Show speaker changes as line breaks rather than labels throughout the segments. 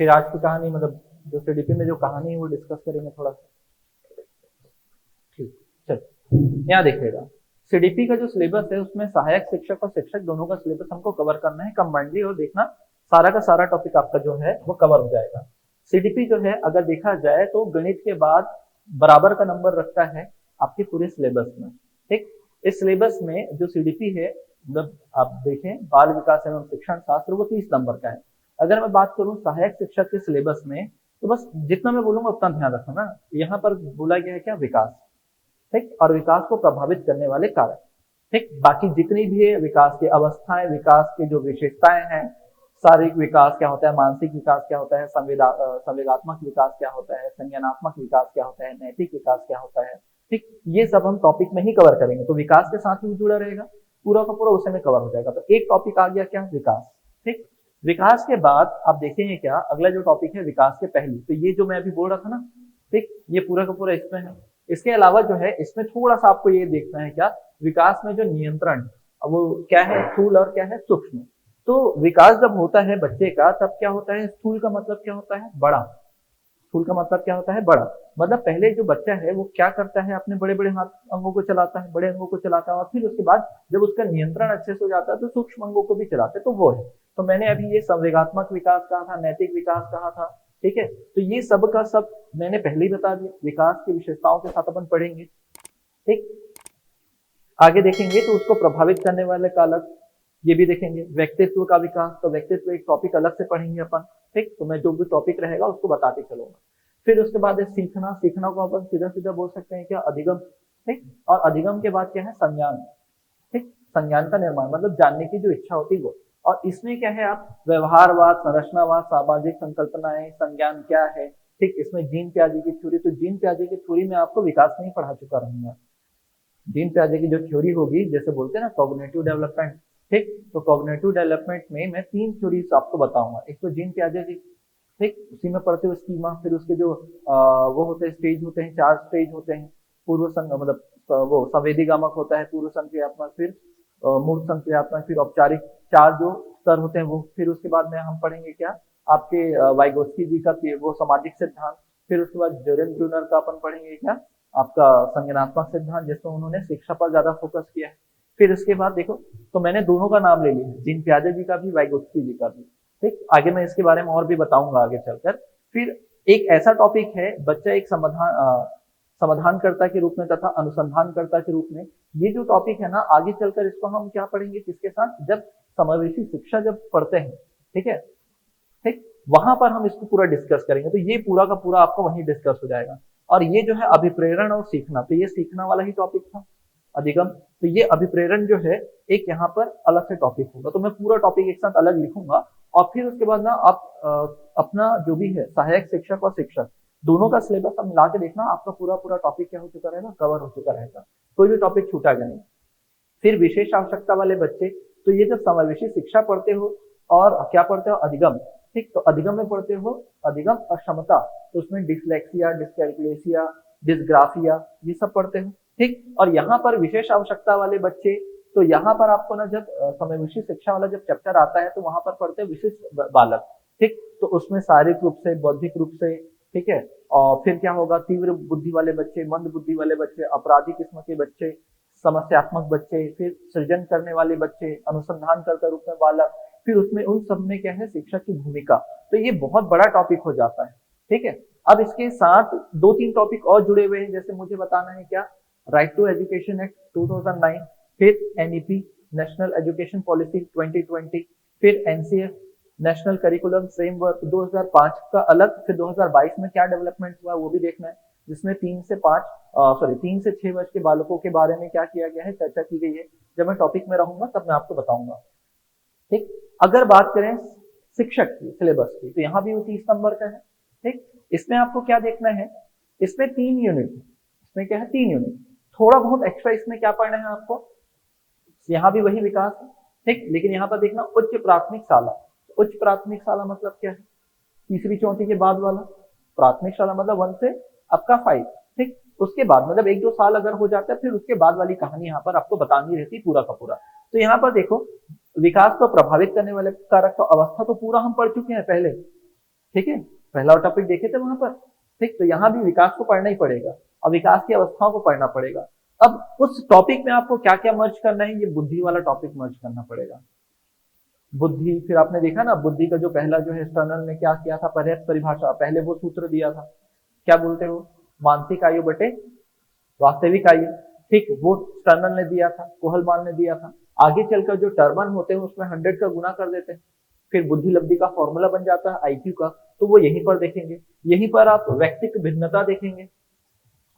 फिर आज की कहानी मतलब जो सीडीपी में जो कहानी है वो डिस्कस करेंगे थोड़ा सा। ठीक, चल यहाँ देखिएगा, सीडीपी का जो सिलेबस है उसमें सहायक शिक्षक और शिक्षक दोनों का सिलेबस हमको कवर करना है कंबाइंडली, और देखना सारा का सारा टॉपिक आपका जो है वो कवर हो जाएगा। सीडीपी जो है अगर देखा जाए तो गणित के बाद बराबर का नंबर रखता है आपके पूरे सिलेबस में। ठीक, इस सिलेबस में जो सीडीपी है मतलब आप देखें बाल विकास एवं शिक्षण शास्त्र वो 30 नंबर का है। अगर मैं बात करूं सहायक शिक्षक के सिलेबस में तो बस जितना मैं बोलूंगा उतना ध्यान रखना ना। यहाँ पर बोला गया है क्या, विकास। ठीक, और विकास को प्रभावित करने वाले कारक। ठीक, बाकी जितनी भी है विकास की अवस्थाएं, विकास की जो विशेषताएं हैं, शारीरिक विकास क्या होता है, मानसिक विकास क्या होता है, संवेगात्मक विकास क्या होता है, संज्ञानात्मक विकास क्या होता है, नैतिक विकास क्या होता है। ठीक, ये सब हम टॉपिक में ही कवर करेंगे, तो विकास के साथ ही जुड़ा रहेगा, पूरा का पूरा उसे में कवर हो जाएगा। तो एक टॉपिक आ गया क्या, विकास। ठीक, विकास के बाद आप देखेंगे क्या, अगला जो टॉपिक है विकास के पहलू, तो ये जो मैं अभी बोल रहा था ना, ठीक, ये पूरा का पूरा इसमें है। इसके अलावा जो है इसमें थोड़ा सा आपको ये देखना है क्या, विकास में जो नियंत्रण, वो क्या है, स्थूल और क्या है, सूक्ष्म। तो विकास जब होता है बच्चे का तब क्या होता है, स्थूल का मतलब क्या होता है, बड़ा। स्थूल का मतलब क्या होता है, बड़ा। मतलब पहले जो बच्चा है वो क्या करता है, अपने बड़े बड़े हाथ अंगों को चलाता है, बड़े अंगों को चलाता है, और फिर उसके बाद जब उसका नियंत्रण अच्छे से हो जाता है तो सूक्ष्म अंगों को भी चलाते हैं, तो वो है। तो मैंने अभी ये संवेगात्मक विकास कहा था, नैतिक विकास कहा था। ठीक है, तो ये सब का सब मैंने पहले ही बता दिया, विकास की विशेषताओं के साथ अपन पढ़ेंगे। ठीक, आगे देखेंगे तो उसको प्रभावित करने वाले का अलग, ये भी देखेंगे। व्यक्तित्व का विकास, तो व्यक्तित्व एक टॉपिक अलग से पढ़ेंगे अपन। ठीक, तो मैं जो भी टॉपिक रहेगा उसको बताते चलूंगा। फिर उसके बाद है सीखना, सीखना को अपन सीधा सीधा बोल सकते हैं क्या, अधिगम। ठीक, और अधिगम के बाद क्या है, संज्ञान। ठीक, संज्ञान का निर्माण मतलब जानने की जो इच्छा होती है वो। और इसमें क्या है, आप व्यवहारवाद, संरचनावाद, सामाजिक संकल्पनाएं, संज्ञान क्या है। ठीक, इसमें जीन प्याजे की थ्योरी, तो जीन प्याजे की थ्योरी में आपको विकास नहीं पढ़ा चुका रहूंगा। जीन प्याजे की जो थ्योरी होगी, जैसे बोलते हैं ना कॉग्निटिव डेवलपमेंट। ठीक, तो कॉग्निटिव डेवलपमेंट में मैं 3 थ्योरीज आपको बताऊंगा। एक तो जीन प्याजे की, ठीक, उसी में पढ़ते हुए स्कीमा, फिर उसके जो वो होते हैं स्टेज होते हैं, 4 स्टेज होते हैं। पूर्व संग मतलब वो संवेदीगामक होता है, पूर्व संक्रियात्मक, फिर मूर्त संक्रियात्मक, फिर औपचारिक। 4 जो स्तर होते हैं वो। फिर उसके बाद में हम पढ़ेंगे क्या, आपके वाइगोत्स्की जी का वो सामाजिक सिद्धांत। फिर उसके बाद जोरेन ब्रूनर का अपन पढ़ेंगे क्या, आपका संज्ञानात्मक सिद्धांत, जिसमें उन्होंने शिक्षा पर ज्यादा फोकस किया है। फिर इसके बाद देखो, तो मैंने दोनों का नाम ले लिया, जीन प्याजे जी का भी, वाइगोत्स्की जी का भी। ठीक, आगे मैं इसके बारे में और भी बताऊंगा आगे चलकर। फिर एक ऐसा टॉपिक है, बच्चा एक समाधानकर्ता के रूप में तथा अनुसंधानकर्ता के रूप में। ये जो टॉपिक है ना, आगे चलकर इसको हम क्या पढ़ेंगे, किसके साथ, जब समावेशी शिक्षा जब पढ़ते हैं। ठीक है, ठीक, वहां पर हम इसको पूरा डिस्कस करेंगे, तो ये पूरा का पूरा आपको वहीं डिस्कस हो जाएगा। और ये जो है अभिप्रेरण और सीखना, तो ये सीखना वाला ही टॉपिक था, अधिगम। तो ये अभिप्रेरण जो है एक यहाँ पर अलग से टॉपिक होगा, तो मैं पूरा टॉपिक एक साथ अलग लिखूंगा। और फिर उसके बाद ना आप अपना जो भी है सहायक शिक्षक और शिक्षक दोनों का सिलेबस आप मिला के देखना, आपका पूरा पूरा टॉपिक क्या हो चुका रहेगा, कवर हो चुका रहेगा, कोई भी टॉपिक छूटेगा नहीं। फिर विशेष आवश्यकता वाले बच्चे, तो ये जब समावेशी शिक्षा पढ़ते हो और क्या पढ़ते हो, अधिगम। ठीक, तो अधिगम में पढ़ते हो अधिगम अक्षमता, तो उसमें डिसलेक्सिया, डिसकैलकुलेसिया, डिसग्राफिया, ये सब पढ़ते हो। ठीक, और यहाँ पर विशेष आवश्यकता वाले बच्चे, तो यहाँ पर आपको ना जब समावेशी शिक्षा वाला जब चैप्टर आता है तो वहां पर पढ़ते हैं विशिष्ट बालक। ठीक, तो उसमें शारीरिक रूप से, बौद्धिक रूप से, ठीक है, और फिर क्या होगा, तीव्र बुद्धि वाले बच्चे, मंद बुद्धि वाले बच्चे, अपराधी किस्म के बच्चे, समस्यात्मक बच्चे, फिर सृजन करने वाले बच्चे, अनुसंधान करते रूप में बालक। फिर उसमें उन सब में क्या है, शिक्षक की भूमिका। तो ये बहुत बड़ा टॉपिक हो जाता है। ठीक है, अब इसके साथ 2-3 टॉपिक और जुड़े हुए हैं, जैसे मुझे बताना है क्या, राइट टू एजुकेशन एक्ट 2009, फिर एनईपी नेशनल एजुकेशन पॉलिसी 2020, फिर एनसीएफ नेशनल करिकुलम फ्रेमवर्क 2005 का अलग, फिर 2022 में क्या डेवलपमेंट हुआ वो भी देखना है, जिसमें 3 से 6 वर्ष के बालकों के बारे में क्या किया गया है, चर्चा की गई है। जब मैं टॉपिक में रहूंगा तब मैं आपको बताऊंगा। ठीक, अगर बात करें शिक्षक की सिलेबस की, तो यहाँ भी वो 30 नंबर का है। ठीक, इसमें आपको क्या देखना है, इसमें 3 यूनिट, इसमें क्या है, 3 यूनिट। थोड़ा बहुत एक्स्ट्रा इसमें क्या पढ़ना है आपको, यहाँ भी वही विकास है। ठीक, लेकिन यहाँ पर देखना उच्च प्राथमिक शाला। उच्च प्राथमिक शाला मतलब क्या है, तीसरी चौथी के बाद वाला। प्राथमिक शाला मतलब 1 से आपका 5। ठीक, उसके बाद मतलब 1-2 साल अगर हो जाता है, फिर उसके बाद वाली कहानी यहाँ पर आपको बतानी रहती पूरा का पूरा। तो यहाँ पर देखो, विकास को प्रभावित करने वाले कारक, तो अवस्था तो पूरा हम पढ़ चुके हैं पहले। ठीक है, पहला टॉपिक देखे थे वहां पर। ठीक, तो यहाँ भी विकास को पढ़ना ही पड़ेगा और विकास की अवस्थाओं को पढ़ना पड़ेगा। अब उस टॉपिक में आपको क्या क्या मर्ज करना है, ये बुद्धि वाला टॉपिक मर्ज करना पड़ेगा। बुद्धि, फिर आपने देखा ना बुद्धि का जो पहला जो है स्टर्नल ने क्या किया था, पर्याप्त परिभाषा, पहले वो सूत्र दिया था, क्या बोलते हो, मानसिक आयु बटे वास्तविक आयु। ठीक, वो स्टर्नल ने दिया था, कोहलमान ने दिया था। आगे चलकर जो टर्मन होते हैं उसमें 100 का गुना कर देते हैं, फिर बुद्धि लब्धि का फॉर्मूला बन जाता है आईक्यू का, तो वो यहीं पर देखेंगे। यहीं पर आप व्यक्तिक भिन्नता देखेंगे,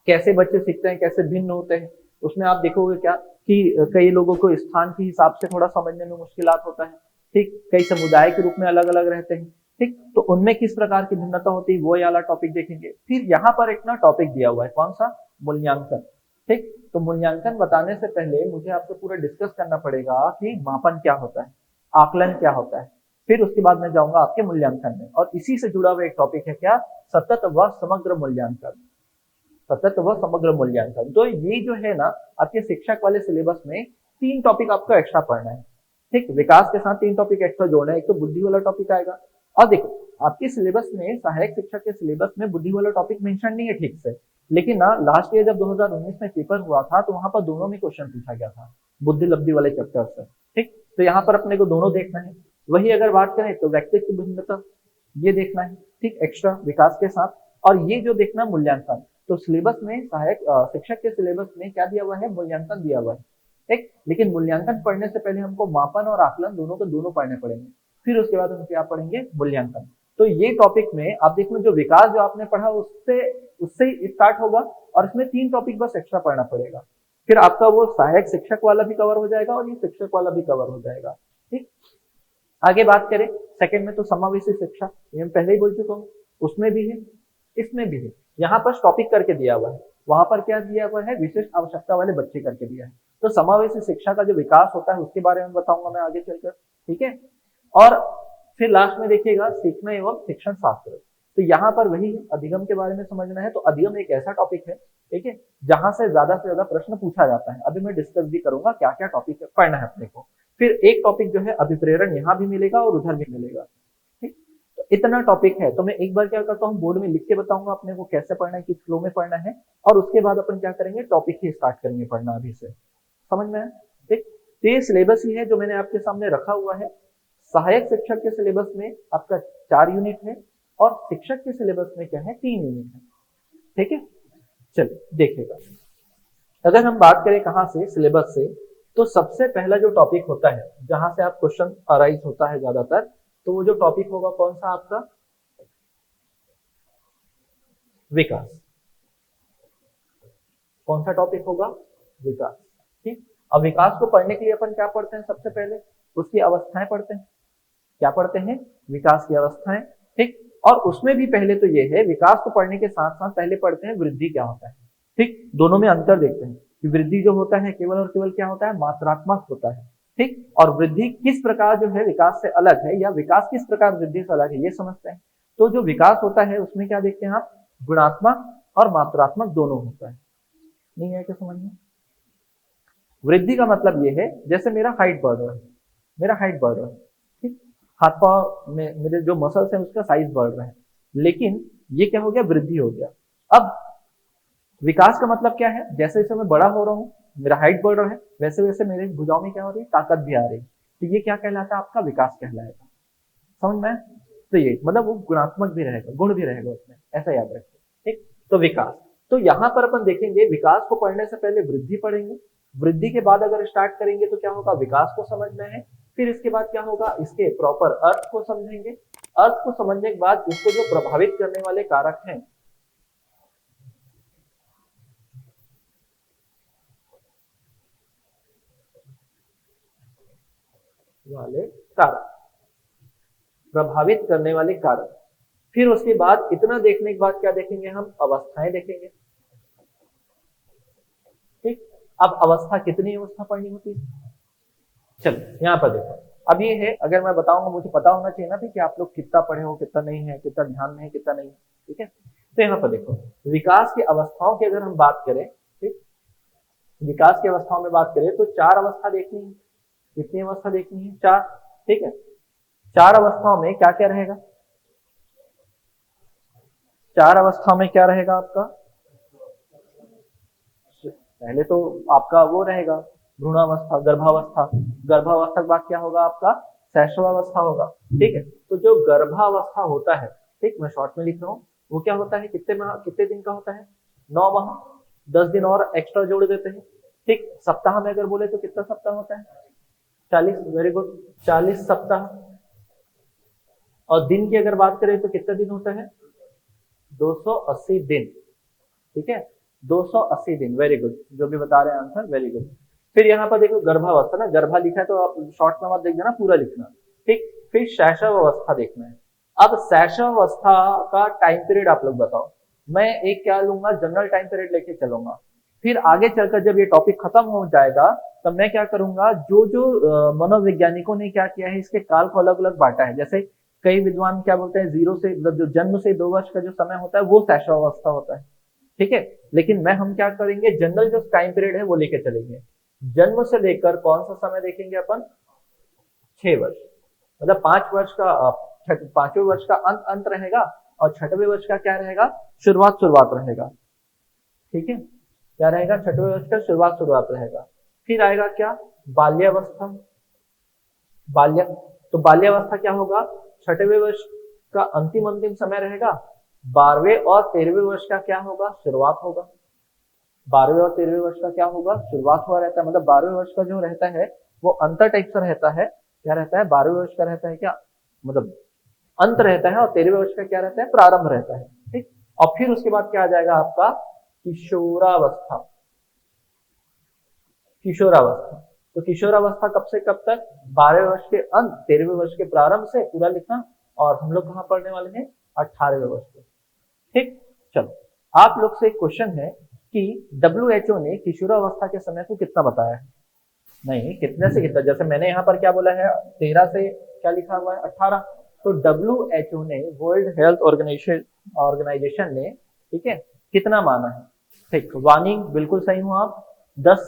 कैसे बच्चे सीखते हैं, कैसे भिन्न होते हैं। उसमें आप देखोगे क्या कि कई लोगों को स्थान के हिसाब से थोड़ा समझने में मुश्किलात होता है। ठीक, कई समुदाय के रूप में अलग अलग रहते हैं। ठीक, तो उनमें किस प्रकार की भिन्नता होती है, वो वाला टॉपिक देखेंगे। फिर यहाँ पर एक ना टॉपिक दिया हुआ है, कौन सा, मूल्यांकन। ठीक, तो मूल्यांकन बताने से पहले मुझे आपसे पूरा डिस्कस करना पड़ेगा कि मापन क्या होता है, आकलन क्या होता है, फिर उसके बाद मैं जाऊंगा आपके मूल्यांकन में। और इसी से जुड़ा हुआ एक टॉपिक है क्या, सतत व समग्र मूल्यांकन। सतत व समग्र मूल्यांकन, तो ये जो है ना आपके शिक्षक वाले सिलेबस में 3 टॉपिक आपको एक्स्ट्रा पढ़ना है। ठीक, विकास के साथ 3 टॉपिक एक्स्ट्रा जोड़ना है। एक तो बुद्धि वाला टॉपिक आएगा, और देखो आपके सिलेबस में, सहायक शिक्षक के सिलेबस में बुद्धि वाला टॉपिक मेंशन नहीं है ठीक से, लेकिन ना लास्ट ईयर जब 2019 में पेपर हुआ था तो वहां पर दोनों में क्वेश्चन पूछा गया था बुद्धि लब्धि वाले चैप्टर से। ठीक, तो यहाँ पर अपने को दोनों देखना है। वही अगर बात करें तो व्यक्तित्व भिन्नता ये देखना है, ठीक, एक्स्ट्रा विकास के साथ। और ये जो देखना मूल्यांकन, तो सिलेबस में सहायक शिक्षक के सिलेबस में क्या दिया हुआ है, मूल्यांकन दिया हुआ है। ठीक, लेकिन मूल्यांकन पढ़ने से पहले हमको मापन और आकलन दोनों को दोनों पढ़ने पड़ेंगे, फिर उसके बाद हम क्या पढ़ेंगे, मूल्यांकन। तो ये टॉपिक में आप देखो जो विकास जो आपने पढ़ा उससे उससे स्टार्ट होगा, और इसमें 3 टॉपिक बस एक्स्ट्रा पढ़ना पड़ेगा, फिर आपका वो सहायक शिक्षक वाला भी कवर हो जाएगा और ये शिक्षक वाला भी कवर हो जाएगा। ठीक, आगे बात करें सेकंड में, तो समावेशी शिक्षा, ये मैं पहले ही बोल चुका हूँ, उसमें भी है इसमें भी है। यहाँ पर टॉपिक करके दिया हुआ है, वहां पर क्या दिया हुआ है, विशिष्ट आवश्यकता वाले बच्चे करके दिया है। तो समावेशी शिक्षा का जो विकास होता है उसके बारे में बताऊंगा मैं आगे चलकर। ठीक है, और फिर लास्ट में देखिएगा सीखना एवं शिक्षण शास्त्र। तो यहाँ पर वही है, अधिगम के बारे में समझना है। तो अधिगम एक ऐसा टॉपिक है, ठीक है, जहां से ज्यादा प्रश्न पूछा जाता है। अभी मैं डिस्कस भी करूंगा क्या क्या टॉपिक पढ़ना है अपने को। फिर एक टॉपिक जो है अभिप्रेरण, यहाँ भी मिलेगा और उधर भी मिलेगा। ठीक, तो इतना टॉपिक है। तो मैं एक बार क्या करता हूँ, बोर्ड में लिख के बताऊंगा अपने को कैसे पढ़ना है, किस फ्लो में पढ़ना है, और उसके बाद अपन क्या करेंगे, टॉपिक ही स्टार्ट करेंगे पढ़ना अभी से। समझ में आया? ठीक, तो ये सिलेबस ही है जो मैंने आपके सामने रखा हुआ है। सहायक शिक्षक के सिलेबस में आपका 4 यूनिट है, और शिक्षक के सिलेबस में क्या है, 3 यूनिट है। ठीक है, चलिए देखिएगा। अगर हम बात करें कहां से, सिलेबस से, तो सबसे पहला जो टॉपिक होता है जहां से आप क्वेश्चन अराइज होता है ज्यादातर, तो वो जो टॉपिक होगा कौन सा आपका, विकास। कौन सा टॉपिक होगा, विकास। ठीक, अब विकास को पढ़ने के लिए अपन क्या पढ़ते हैं, सबसे पहले उसकी अवस्थाएं पढ़ते हैं। क्या पढ़ते हैं, विकास की अवस्थाएं। ठीक, और उसमें भी पहले तो ये है, विकास को पढ़ने के साथ साथ पहले पढ़ते हैं वृद्धि क्या होता है। ठीक, दोनों में अंतर देखते हैं कि वृद्धि जो होता है केवल और केवल क्या होता है, मात्रात्मक होता है। ठीक, और वृद्धि किस प्रकार जो है विकास से अलग है, या विकास किस प्रकार वृद्धि से अलग है, ये समझते हैं। तो जो विकास होता है उसमें क्या देखते हैं आप, गुणात्मक और मात्रात्मक दोनों होता है। नहीं है क्या समझ में? वृद्धि का मतलब ये है, जैसे मेरा हाइट बढ़ रहा है, मेरा हाइट बढ़ रहा है, ठीक, हाथ पांव में मेरे जो मसल्स हैं उसका साइज बढ़ रहा है, लेकिन ये क्या हो गया, वृद्धि हो गया। अब विकास का मतलब क्या है, जैसे जैसे मैं बड़ा हो रहा हूँ, मेरा हाइट बढ़ रहा है, वैसे वैसे मेरे भुजाओं में क्या हो रही है, ताकत भी आ रही है। तो ये क्या कहलाता है, आपका विकास कहलाएगा। समझ में? तो ये मतलब वो गुणात्मक भी रहेगा, गुण भी रहेगा उसमें, ऐसा याद रखिए। ठीक, तो विकास, तो यहाँ पर अपन देखेंगे विकास को पढ़ने से पहले वृद्धि पढ़ेंगे, वृद्धि के बाद अगर स्टार्ट करेंगे तो क्या होगा, विकास को समझना है। फिर इसके बाद क्या होगा, इसके प्रॉपर अर्थ को समझेंगे। अर्थ को समझने के बाद इसको जो प्रभावित करने वाले कारक हैं, प्रभावित करने वाले कारक। फिर उसके बाद इतना देखने के बाद क्या देखेंगे, हम अवस्थाएं देखेंगे। ठीक, अब अवस्था, कितनी अवस्था पढ़नी होती है, चलो यहाँ पर देखो। अब ये है, अगर मैं बताऊंगा, मुझे पता होना चाहिए ना कि आप लोग कितना पढ़े हो, कितना नहीं है, कितना ध्यान में है, कितना नहीं है। ठीक है, तो यहाँ पर देखो, विकास की अवस्थाओं की अगर हम बात करें, ठीक, विकास की अवस्थाओं में बात करें तो 4 अवस्था देखनी है। कितनी अवस्था देखनी है, 4। ठीक है, 4 अवस्थाओं में क्या क्या रहेगा, 4 अवस्था में क्या रहेगा आपका? पहले तो आपका वो रहेगा भ्रूणावस्था, गर्भावस्था, गर्भावस्था के बाद क्या होगा आपका? शैशवावस्था होगा। ठीक है, तो जो गर्भावस्था होता है, ठीक, मैं शॉर्ट में लिख रहा हूँ, वो क्या होता है, कितने माह, कितने दिन का होता है? 9 माह। 10 दिन और एक्स्ट्रा जोड़ देते हैं। ठीक, सप्ताह में अगर बोले तो कितना सप्ताह होता है? 40। वेरी गुड, 40 सप्ताह। और दिन की अगर बात करें तो कितने दिन होता है? 280 दिन। ठीक है, 280 दिन। वेरी गुड, जो भी बता रहे हैं आंसर, वेरी गुड। फिर यहाँ पर देखो गर्भावस्था ना, गर्भा लिखा है तो आप शॉर्ट में मत देख देना, पूरा लिखना। ठीक, फिर शैशव अवस्था देखना है। अब शैशव अवस्था का टाइम पीरियड आप लोग बताओ। मैं एक क्या लूंगा, जनरल टाइम पीरियड लेके चलूंगा। फिर आगे चलकर जब ये टॉपिक खत्म हो जाएगा तब मैं क्या करूंगा, जो जो मनोवैज्ञानिकों ने क्या किया है, इसके काल को अलग अलग बांटा है। जैसे कई विद्वान क्या बोलते हैं, 0 से मतलब जो जन्म से 2 वर्ष का जो समय होता है वो शैशवावस्था होता है। ठीक है, लेकिन हम क्या करेंगे, जनरल जो टाइम पीरियड है वो लेके चलेंगे। जन्म से लेकर कौन सा समय देखेंगे अपन? 6 वर्ष। मतलब 5 वर्ष का 5वें वर्ष का अंत अंत रहेगा और 6वें वर्ष का क्या रहेगा? शुरुआत शुरुआत रहेगा। ठीक है, क्या रहेगा? 6वें वर्ष का शुरुआत शुरुआत रहेगा। फिर आएगा क्या? बाल्यावस्था। बाल्य, तो बाल्यावस्था क्या होगा? 6वें वर्ष का अंतिम अंतिम समय रहेगा। 12वें और 13वें वर्ष का क्या होगा? शुरुआत होगा। 12वें और 13वें वर्ष का क्या होगा? शुरुआत हुआ रहता है। मतलब 12वें वर्ष का जो रहता है वो अंतर टाइप से रहता है। क्या रहता है? 12वें वर्ष का रहता है क्या, मतलब अंत रहता है, और 13वें वर्ष का क्या रहता है? प्रारंभ रहता है। ठीक, और फिर उसके बाद क्या आ जाएगा आपका? किशोरावस्था। किशोरावस्था, तो किशोरावस्था कब से कब तक? 12वें वर्ष के अंत, 13वें वर्ष के प्रारंभ से, पूरा लिखना। और हम लोग कहाँ पढ़ने वाले हैं? 18वें वर्ष के। ठीक, चलो आप लोग से एक क्वेश्चन है कि WHO ने किशोरावस्था के समय को कितना बताया है? नहीं, कितने से कितना, जैसे मैंने यहाँ पर क्या बोला है, 13 से क्या लिखा हुआ है? 18। तो WHO ने, वर्ल्ड हेल्थ ऑर्गेनाइजेशन ने, ठीक है, कितना माना है? ठीक, वानी बिल्कुल सही हूँ आप। 10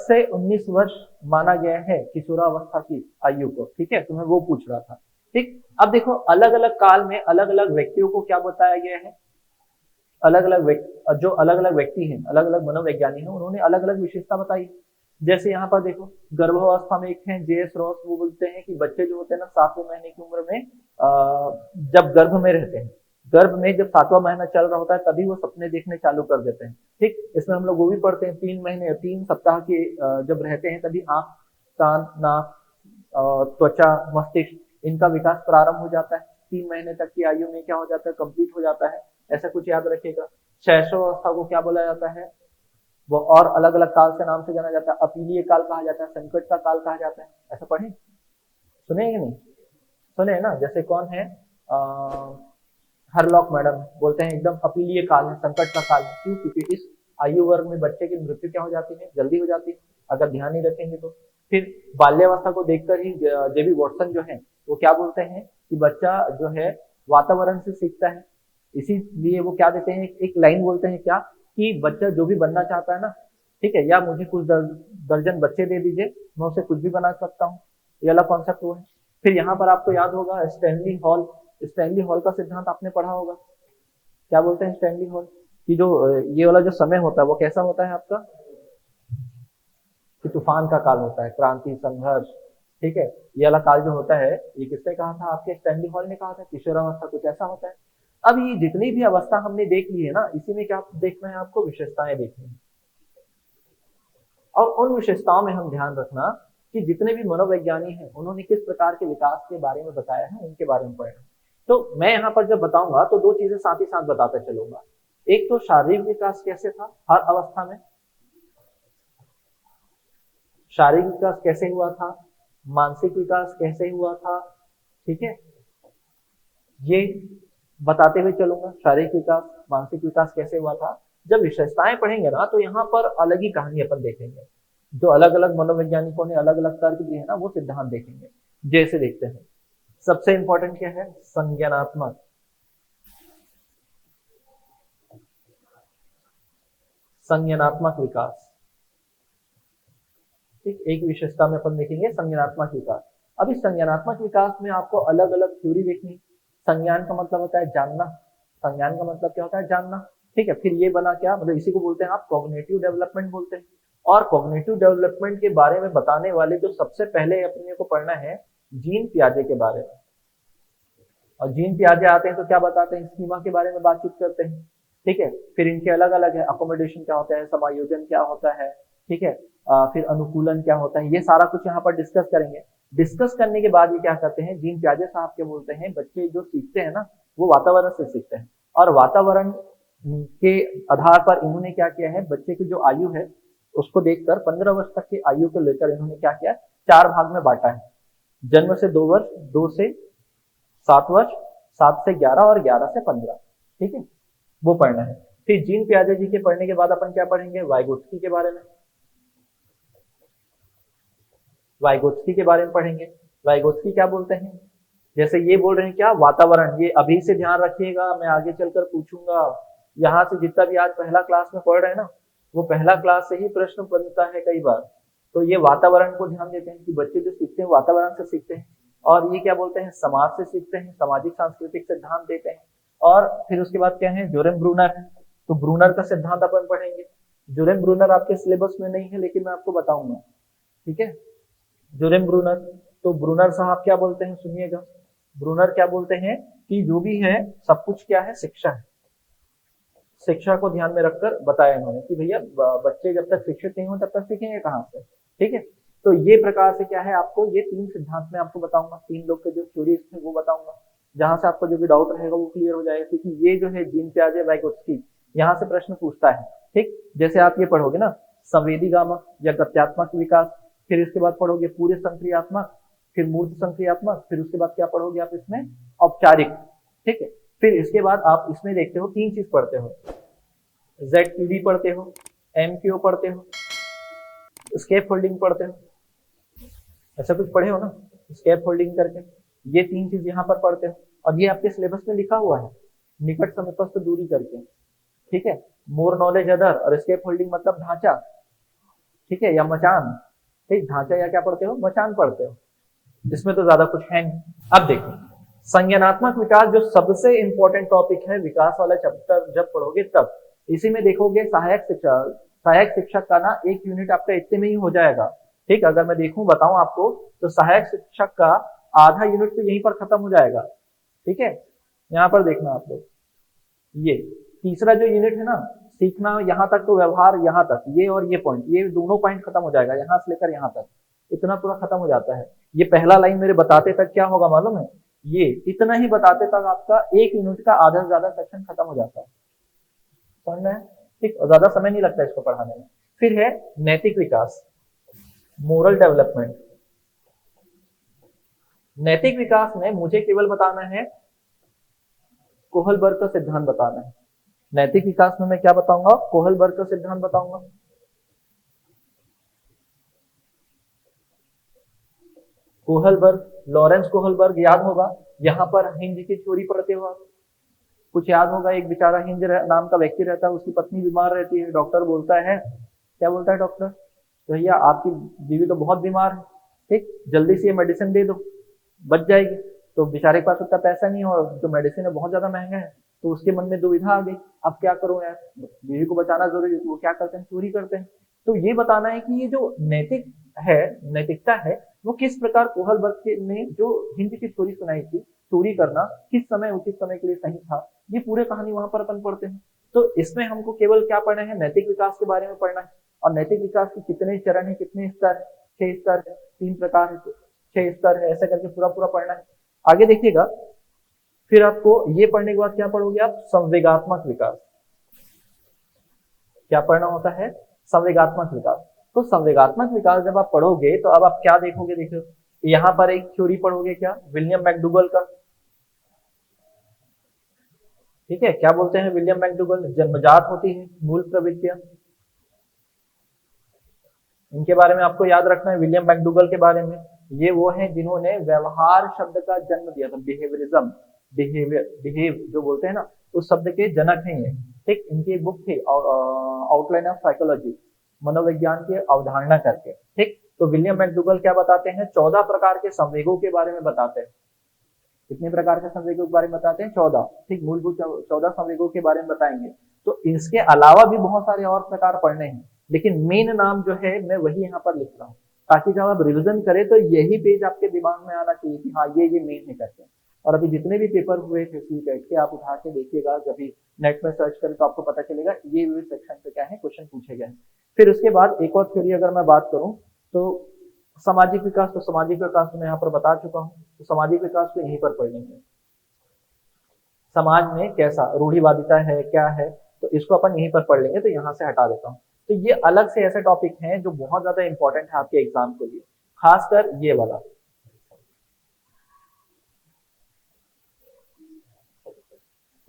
से 19 वर्ष माना गया है किशोरावस्था की आयु को। ठीक है, तो मैं वो पूछ रहा था। ठीक, अब देखो अलग अलग काल में अलग अलग व्यक्तियों को क्या बताया गया है, अलग अलग व्यक्ति, जो अलग अलग व्यक्ति हैं, अलग अलग मनोवैज्ञानिक हैं, उन्होंने अलग अलग विशेषता बताई। जैसे यहाँ पर देखो गर्भावस्था में एक है JS रॉस, वो बोलते हैं कि बच्चे जो होते हैं ना 7वें महीने की उम्र में, जब गर्भ में रहते हैं, गर्भ में जब 7वां महीना चल रहा होता है तभी वो सपने देखने चालू कर देते हैं। ठीक, इसमें हम लोग वो भी पढ़ते हैं 3 महीने 3 सप्ताह के जब रहते हैं तभी आंख, कान, नाक, त्वचा, मस्तिष्क, इनका विकास प्रारंभ हो जाता है। 3 महीने तक की आयु में क्या हो जाता है? कंप्लीट हो जाता है। ऐसा कुछ याद रखिएगा। शैशवावस्था को क्या बोला जाता है? वो और अलग अलग काल से नाम से जाना जाता है। अपीलीय काल कहा जाता है, संकट का काल कहा जाता है। ऐसा पढ़े, सुने कि नहीं? सुने है ना? जैसे कौन है, हरलॉक मैडम बोलते हैं एकदम अपीलीय काल है, संकट का काल है। क्यों? क्योंकि इस आयु वर्ग में बच्चे की मृत्यु क्या हो जाती है? जल्दी हो जाती है, अगर ध्यान नहीं रखेंगे तो। फिर बाल्यावस्था को देखकर ही JB वॉटसन जो है वो क्या बोलते हैं कि बच्चा जो है वातावरण से सीखता है। इसीलिए वो क्या देते हैं, एक लाइन बोलते हैं क्या, कि बच्चा जो भी बनना चाहता है ना, ठीक है, या मुझे कुछ दर्जन बच्चे दे दीजिए, मैं उसे कुछ भी बना सकता हूँ। ये वाला कॉन्सेप्ट वो है। फिर यहाँ पर आपको याद होगा स्टैनली हॉल, स्टैनली हॉल का सिद्धांत आपने पढ़ा होगा। क्या बोलते हैं स्टैनली हॉल कि जो ये वाला जो समय होता है वो कैसा होता है आपका? कि तूफान का काल होता है, क्रांति, संघर्ष। ठीक है, ये वाला काल जो होता है, ये किसने कहा था? आपके स्टैनली हॉल ने कहा था। किशोरावस्था कुछ ऐसा होता है। अब ये जितनी भी अवस्था हमने देख ली है ना, इसी में क्या देखना है आपको? विशेषताएं देखनी है। और उन विशेषताओं में हम ध्यान रखना कि जितने भी मनोवैज्ञानिक हैं उन्होंने किस प्रकार के विकास के बारे में बताया है, उनके बारे में पढ़ना। तो मैं यहाँ पर जब बताऊंगा तो दो चीजें साथ ही साथ बताता चलूंगा। एक तो शारीरिक विकास कैसे था हर अवस्था में, शारीरिक विकास कैसे हुआ था, मानसिक विकास कैसे हुआ था, ठीक है, ये बताते हुए चलूंगा। शारीरिक विकास, मानसिक विकास कैसे हुआ था। जब विशेषताएं पढ़ेंगे ना तो यहाँ पर अलग ही कहानी अपन देखेंगे। जो अलग अलग मनोवैज्ञानिकों ने अलग अलग तर्क दिए हैं ना, वो सिद्धांत देखेंगे। जैसे देखते हैं, सबसे इंपॉर्टेंट क्या है? संज्ञानात्मक। संज्ञानात्मक विकास, ठीक, एक विशेषता में अपन देखेंगे संज्ञानात्मक विकास। अब इस संज्ञानात्मक विकास में आपको अलग अलग थ्योरी देखनी। संज्ञान का मतलब होता है जानना, संज्ञान का मतलब क्या होता है, जानना। ठीक है, फिर ये बना क्या, मतलब इसी को बोलते हैं आप कॉग्निटिव डेवलपमेंट बोलते हैं। और कॉग्निटिव डेवलपमेंट के बारे में बताने वाले जो सबसे पहले अपने को पढ़ना है जीन पियाजे के बारे में। और जीन पियाजे आते हैं तो क्या बताते हैं, स्कीमा के बारे में बातचीत करते हैं। ठीक है, फिर इनके अलग अलग है, अकोमोडेशन क्या होता है, समायोजन क्या होता है, ठीक है, फिर अनुकूलन क्या होता है, ये सारा कुछ यहाँ पर डिस्कस करेंगे। डिस्कस करने के बाद ये क्या करते हैं, जीन पियाजे साहब के बोलते हैं बच्चे जो सीखते हैं ना वो वातावरण से सीखते हैं। और वातावरण के आधार पर इन्होंने क्या किया है, बच्चे की जो आयु है उसको देखकर 15 वर्ष तक की आयु को लेकर इन्होंने क्या किया, 4 भाग में बांटा है। जन्म से 2 वर्ष, 2 से 7 वर्ष, 7 से 11 और 11 से 15। ठीक है, वो पढ़ना है। फिर जीन पियाजे जी के पढ़ने के बाद अपन क्या पढ़ेंगे, वाइगोत्स्की के बारे में। वाइगोत्स्की के बारे में पढ़ेंगे। वाइगोत्स्की क्या बोलते हैं, जैसे ये बोल रहे हैं क्या, वातावरण, ये अभी से ध्यान रखिएगा, मैं आगे चलकर पूछूंगा। यहाँ से जितना भी आज पहला क्लास में पढ़ रहे हैं ना, वो पहला क्लास से ही प्रश्न बनता है कई बार। तो ये वातावरण को ध्यान देते हैं कि बच्चे जो सीखते हैं वातावरण से सीखते हैं। और ये क्या बोलते हैं, समाज से सीखते हैं, सामाजिक सांस्कृतिक सिद्धांत देते हैं। और फिर उसके बाद क्या है, जोरेम ब्रूनर है, तो ब्रूनर का सिद्धांत अपन पढ़ेंगे। जोरेम ब्रूनर आपके सिलेबस में नहीं है लेकिन मैं आपको बताऊंगा। ठीक है, जोरेम ब्रूनर, तो ब्रूनर साहब क्या बोलते हैं सुनिएगा। ब्रूनर क्या बोलते हैं कि जो भी है सब कुछ क्या है, शिक्षा है। शिक्षा को ध्यान में रखकर बताया इन्होंने कि भैया बच्चे जब तक शिक्षित नहीं हो तब तक सीखेंगे कहाँ से। ठीक है, तो ये प्रकार से क्या है, आपको ये 3 सिद्धांत में आपको बताऊंगा, 3 लोग के जो थ्योरीज थे वो बताऊंगा, जहां से आपको जो भी डाउट रहेगा वो क्लियर हो जाएगा। क्योंकि ये जो है जीन पियाजे वाइगोत्स्की, यहाँ से प्रश्न पूछता है। ठीक, जैसे आप ये पढ़ोगे ना, संवेदीगामक या गत्यात्मक विकास, फिर इसके बाद पढ़ोगे पूरे संक्रियात्मक, फिर मूर्त संक्रियात्मक, फिर उसके बाद क्या पढ़ोगे आप इसमें, औपचारिक। ठीक है, फिर इसके बाद आप इसमें देखते हो 3 चीज पढ़ते हो, ZQD पढ़ते हो, MQO पढ़ते हो, स्केप फोल्डिंग पढ़ते हो। ऐसा कुछ पढ़े हो ना, स्केप फोल्डिंग करके, ये 3 चीज यहाँ पर पढ़ते हो। और ये आपके सिलेबस में लिखा हुआ है, निकट समीपस्थ दूरी करके। ठीक है, मोर नॉलेज अदर, और स्केप फोल्डिंग मतलब ढांचा, ठीक है, या मचान। ठीक, ढांचा या क्या पढ़ते हो, मचान पढ़ते हो। इसमें तो ज्यादा कुछ है नहीं। अब देखो संज्ञानात्मक विकास जो सबसे इंपॉर्टेंट टॉपिक है, विकास वाला चैप्टर जब पढ़ोगे तब इसी में देखोगे सहायक शिक्षक। सहायक शिक्षक का ना एक यूनिट आपका इतने में ही हो जाएगा। ठीक, अगर मैं देखूं बताऊं आपको तो सहायक शिक्षक का आधा यूनिट तो यहीं पर खत्म हो जाएगा। ठीक है, यहाँ पर देखना आप लोग, ये तीसरा जो यूनिट है ना, सीखना यहाँ तक, तो व्यवहार यहाँ तक, ये और ये पॉइंट, ये दोनों पॉइंट खत्म हो जाएगा, यहाँ से लेकर यहाँ तक इतना पूरा खत्म हो जाता है। ये पहला लाइन मेरे बताते तक क्या होगा मालूम है, ये इतना ही बताते तक आपका एक यूनिट का आधा से ज्यादा सेक्शन खत्म हो जाता है। समझ में? ठीक, ज्यादा समय नहीं लगता इसको पढ़ाने में। फिर है नैतिक विकास, मोरल डेवलपमेंट। नैतिक विकास में मुझे केवल बताना है कोहलबर्ग का सिद्धांत बताना है। नैतिक विकास में मैं क्या बताऊंगा, कोहलबर्ग का सिद्धांत बताऊंगा। कोहलबर्ग, लॉरेंस कोहलबर्ग याद होगा, यहाँ पर हिंज की थ्योरी पढ़ते हो आप, कुछ याद होगा। एक बेचारा हिंज नाम का व्यक्ति रहता है, उसकी पत्नी बीमार रहती है, डॉक्टर बोलता है, क्या बोलता है डॉक्टर, तो भैया आपकी बीवी तो बहुत बीमार है, ठीक, जल्दी से ये मेडिसिन दे दो, बच जाएगी। तो बेचारे के पास उतना पैसा नहीं है और जो मेडिसिन है बहुत ज्यादा महंगा है, तो उसके मन में दुविधा आ गई, अब क्या करूं यार, बीवी को बचाना जरूरी है, तो वो क्या करते हैं, चोरी करते हैं। तो ये बताना है कि ये जो नैतिक है, नैतिकता है, वो किस प्रकार कोहलबर्ग ने जो हिंद की थ्योरी सुनाई थी, चोरी करना किस समय उचित समय के लिए सही था, ये पूरे कहानी वहां पर अपन पढ़ते हैं। तो इसमें हमको केवल क्या पढ़ना है, नैतिक विकास के बारे में पढ़ना है। और नैतिक विकास के कितने चरण है, कितने स्तर है, 6 स्तर है, 3 प्रकार है, 6 स्तर है, ऐसा करके पूरा पूरा पढ़ना है। आगे देखिएगा, फिर आपको ये पढ़ने के बाद क्या पढ़ोगे आप, संवेगात्मक विकास। क्या पढ़ना होता है, संवेगात्मक विकास। तो संवेगात्मक विकास जब आप पढ़ोगे तो अब आप क्या देखोगे, देखो यहाँ पर एक थ्योरी पढ़ोगे, क्या, विलियम मैकडूगल का। ठीक है, क्या बोलते हैं विलियम मैकडूगल, जन्मजात होती है मूल प्रवृत्तियां। इनके बारे में आपको याद रखना है, विलियम मैकडूगल के बारे में। ये वो हैं जिन्होंने व्यवहार शब्द का जन्म दिया था, बिहेवियरिज्म, बिहेव जो बोलते हैं ना, उस शब्द के जनक हैं ये। ठीक, इनकी एक बुक थी आउटलाइन ऑफ साइकोलॉजी, मनोविज्ञान की अवधारणा करके। ठीक, तो विलियम मैकडूगल क्या बताते हैं, 14 प्रकार के संवेगों के बारे में बताते हैं। कितने प्रकार के संवेगों के बारे में बताते हैं? 14। ठीक, मूलभूत 14 संवेगों के बारे में बताएंगे। तो इसके अलावा भी बहुत सारे और प्रकार पढ़ने हैं, लेकिन मेन नाम जो है मैं वही यहाँ पर लिख रहा हूँ, ताकि जब आप रिविजन करें तो यही पेज आपके दिमाग में आना चाहिए कि हाँ ये मेन है करके। और अभी जितने भी पेपर हुए थे सीटेट के, आप उठा के देखिएगा, जब भी नेट में सर्च करें तो आपको पता चलेगा ये सेक्शन पे क्या है, क्वेश्चन पूछे गए हैं। फिर उसके बाद एक और थ्योरी अगर मैं बात करूं तो सामाजिक विकास, तो सामाजिक विकास तो मैं यहाँ पर बता चुका हूँ, तो सामाजिक विकास को यहीं पर पढ़ लेंगे। समाज में कैसा रूढ़िवादिता है, क्या है, तो इसको अपन यहीं पर पढ़ लेंगे, तो यहाँ से हटा देता हूँ। तो ये अलग से ऐसे टॉपिक हैं जो बहुत ज्यादा इंपॉर्टेंट है आपके एग्जाम के लिए, खासकर ये वाला।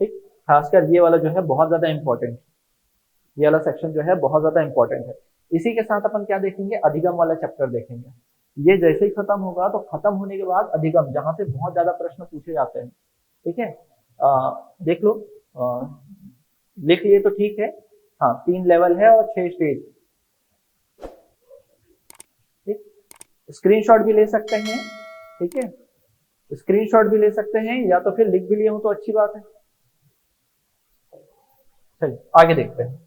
ठीक, खासकर ये वाला जो है बहुत ज्यादा इंपॉर्टेंट है, ये वाला सेक्शन जो है बहुत ज्यादा इंपॉर्टेंट है। इसी के साथ अपन क्या देखेंगे, अधिगम वाला चैप्टर देखेंगे। ये जैसे ही खत्म होगा तो खत्म होने के बाद अधिगम, जहां से बहुत ज्यादा प्रश्न पूछे जाते हैं। ठीक है, देख लो, लिख लिए तो ठीक है। हाँ, 3 लेवल है और 6 स्टेज। ठीक, स्क्रीनशॉट भी ले सकते हैं। ठीक है, स्क्रीनशॉट भी ले सकते हैं, या तो फिर लिख भी लिए हो तो अच्छी बात है। चलिए आगे देखते हैं,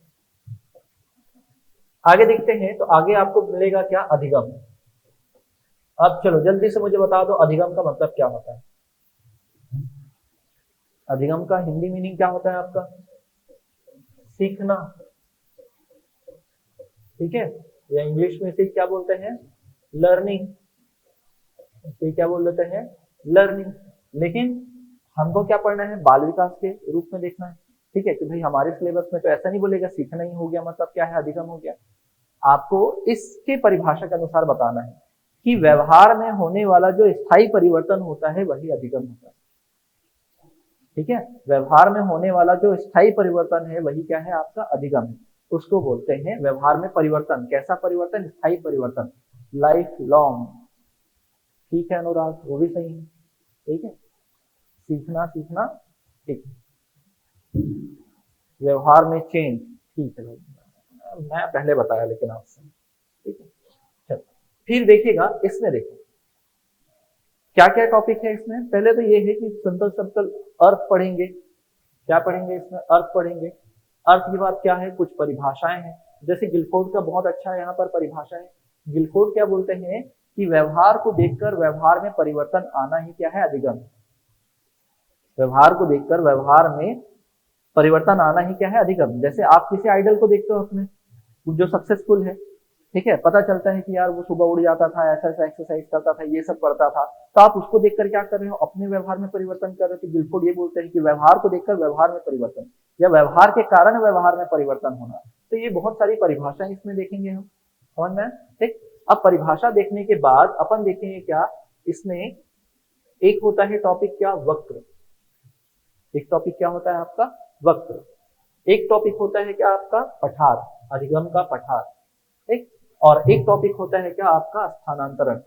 आगे देखते हैं। तो आगे आपको मिलेगा क्या, अधिगम। अब चलो जल्दी से मुझे बता दो अधिगम का मतलब क्या होता है। अधिगम का हिंदी मीनिंग क्या होता है आपका? सीखना। ठीक है, या इंग्लिश में इसे क्या बोलते हैं, लर्निंग। इसे क्या बोल देते हैं, लर्निंग। लेकिन हमको क्या पढ़ना है, बाल विकास के रूप में देखना है। ठीक है, कि भाई हमारे सिलेबस में तो ऐसा नहीं बोलेगा सीखना ही हो गया मतलब क्या है, अधिगम हो गया। आपको इसके परिभाषा के अनुसार बताना है कि व्यवहार में होने वाला जो स्थायी परिवर्तन होता है वही अधिगम होता है। ठीक है, व्यवहार में होने वाला जो स्थायी परिवर्तन है वही क्या है, आपका अधिगम है। उसको बोलते हैं व्यवहार में परिवर्तन। कैसा परिवर्तन, स्थायी परिवर्तन, लाइफ लॉन्ग। ठीक है अनुराग, वो भी सही है। ठीक है, सीखना सीखना, ठीक, व्यवहार में चेंज। ठीक है भाई, मैं पहले बताया लेकिन आपसे। ठीक है, चलो फिर देखिएगा इसमें, देखो क्या क्या टॉपिक है इसमें। पहले तो ये है कि सिंपल सिंपल अर्थ पढ़ेंगे। क्या पढ़ेंगे इसमें, अर्थ पढ़ेंगे। अर्थ की बात क्या है, कुछ परिभाषाएं हैं, जैसे गिलफोर्ड का बहुत अच्छा यहाँ पर परिभाषा है। गिलफोर्ड क्या बोलते हैं कि व्यवहार को देखकर व्यवहार में परिवर्तन आना ही क्या है, अधिगम। व्यवहार को देखकर व्यवहार में परिवर्तन आना ही क्या है, अधिगम। जैसे आप किसी आइडल को देखते हो अपने, जो सक्सेसफुल है, ठीक है, पता चलता है कि यार वो सुबह उड़ जाता था, ऐसा ऐसा एक्सरसाइज करता था, ये सब करता था, तो आप उसको देखकर क्या कर रहे हो, अपने व्यवहार में परिवर्तन कर रहे हो। गिलफोर्ड ये बोलते हैं कि व्यवहार को देखकर व्यवहार में परिवर्तन, या व्यवहार के कारण व्यवहार में परिवर्तन होना। तो ये बहुत सारी परिभाषाएं इसमें देखेंगे हम, समझ में। ठीक, अब परिभाषा देखने के बाद अपन देखेंगे क्या इसमें, एक होता है टॉपिक क्या, वक्र। एक टॉपिक क्या होता है आपका, वक्र। एक टॉपिक होता है क्या आपका, पठार, अधिगम का पठार। ठीक, और एक टॉपिक होता है क्या आपका, स्थानांतरण।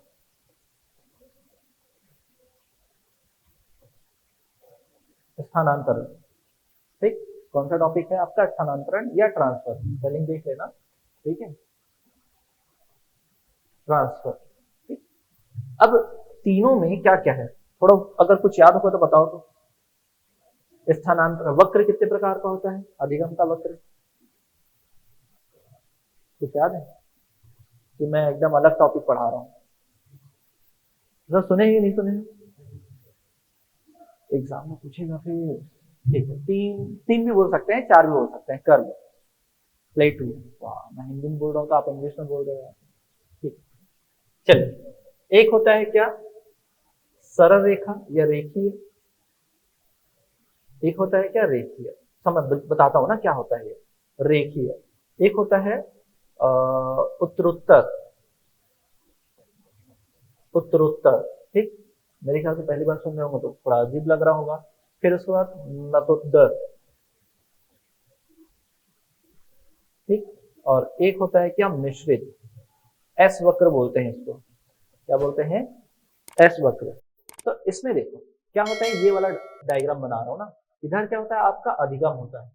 स्थानांतरण। ठीक, कौन सा टॉपिक है आपका, स्थानांतरण या ट्रांसफर, स्पेलिंग देख लेना। ठीक है, ट्रांसफर। ठीक, अब तीनों में क्या क्या है, थोड़ा अगर कुछ याद होगा तो बताओ। तो स्थानांतरण वक्र कितने प्रकार का होता है, अधिगम का वक्र कुछ याद है? कि मैं एकदम अलग टॉपिक पढ़ा रहा हूँ, तो सुने ही नहीं सुने, एग्जाम में पूछेगा फिर। ठीक है, तीन तीन भी बोल सकते हैं, चार भी बोल सकते हैं, कर्व, प्लेटू। वाह, मैं हिंदी में बोल रहा हूँ तो आप इंग्लिश में बोल रहे हो। ठीक, चलिए, एक होता है क्या, सरल रेखा या रेखीय। एक होता है क्या, रेखीय। समझ बताता हूँ ना क्या होता है ये, रेखीय। एक होता है उत्तरोत्तर, उत्तरोत्तर। ठीक, मेरे ख्याल से पहली बार सुन रहे होंगे तो थोड़ा अजीब लग रहा होगा। फिर उसके बाद नतोत्तर। ठीक, और एक होता है क्या, मिश्रित, एस वक्र बोलते हैं इसको। क्या बोलते हैं, एस वक्र। तो इसमें देखो क्या होता है, ये वाला डायग्राम बना रहा हूं ना, इधर क्या होता है आपका, अधिगम होता है।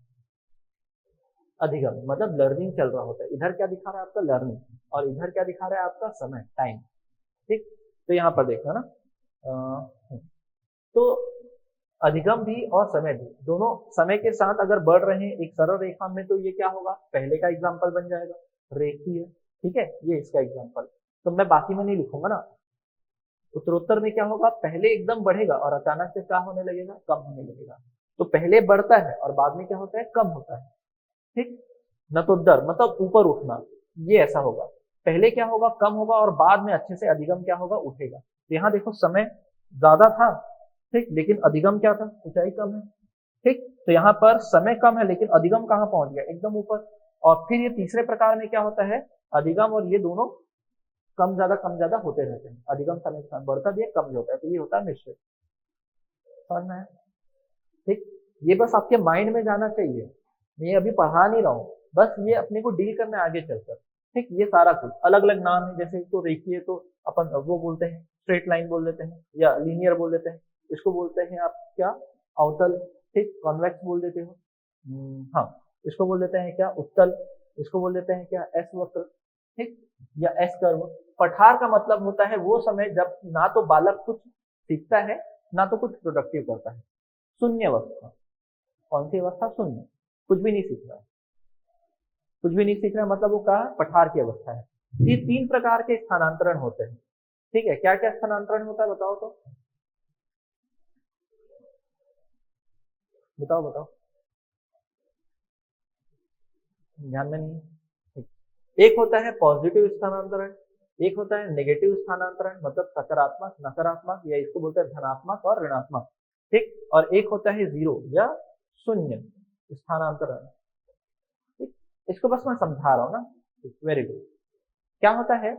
अधिगम मतलब लर्निंग चल रहा होता है, इधर क्या दिखा रहा है आपका, लर्निंग, और इधर क्या दिखा रहा है आपका, समय, टाइम। ठीक, तो यहाँ पर देखना ना, तो अधिगम भी और समय भी दोनों समय के साथ अगर बढ़ रहे हैं एक सरल रेखा में, तो ये क्या होगा, पहले का एग्जाम्पल बन जाएगा, रेखीय। ठीक है, ये इसका एग्जाम्पल। तो मैं बाकी में नहीं लिखूंगा ना। उत्तरोत्तर में क्या होगा, पहले एकदम बढ़ेगा और अचानक से क्या होने लगेगा, कम होने लगेगा। तो पहले बढ़ता है और बाद में क्या होता है, कम होता है। ठीक, नतोत्तर मतलब ऊपर उठना, ये ऐसा होगा। पहले क्या होगा, कम होगा और बाद में अच्छे से अधिगम क्या होगा, उठेगा। तो यहाँ देखो समय ज्यादा था, ठीक, लेकिन अधिगम क्या था, ऊंचाई कम है। ठीक, तो यहाँ पर समय कम है लेकिन अधिगम कहाँ पहुंच गया, एकदम ऊपर। और फिर ये तीसरे प्रकार में क्या होता है, अधिगम और ये दोनों कम ज्यादा होते रहते हैं। अधिगम समय के साथ बढ़ता भी है, कम भी होता है, तो ये होता है मिश्रित। समझ में है? ठीक, ये बस आपके माइंड में जाना चाहिए। मैं ये अभी पढ़ा नहीं रहा हूँ, बस ये अपने को डील करना है आगे चलकर। ठीक, ये सारा कुछ अलग अलग नाम है, जैसे तो रेखीय तो अपन वो बोलते हैं स्ट्रेट लाइन बोल देते हैं, या लीनियर बोल देते हैं। इसको बोलते हैं आप क्या, अवतल। ठीक, कॉन्वेक्स बोल देते हो। हाँ, इसको बोल देते हैं क्या, उत्तल। इसको बोल देते हैं क्या, एस वक्र। ठीक, या एस कर्व। पठार का मतलब होता है वो समय जब ना तो बालक कुछ सीखता है ना तो कुछ प्रोडक्टिव करता है। शून्य अवस्था। कौन सी अवस्था, शून्य, कुछ भी नहीं सीख रहा है। कुछ भी नहीं सीख रहा मतलब वो कहा, पठार की अवस्था है। ये तीन प्रकार के स्थानांतरण होते हैं। ठीक है, क्या क्या स्थानांतरण होता है बताओ तो, बताओ बताओ, ध्यान में नहीं। ठीक, एक होता है पॉजिटिव स्थानांतरण, एक होता है नेगेटिव स्थानांतरण मतलब सकारात्मक नकारात्मक, या इसको बोलते हैं धनात्मक और ऋणात्मक। ठीक, और एक होता है जीरो या शून्य स्थानांतरण। ठीक, इसको बस मैं समझा रहा हूँ ना। Very good. क्या होता है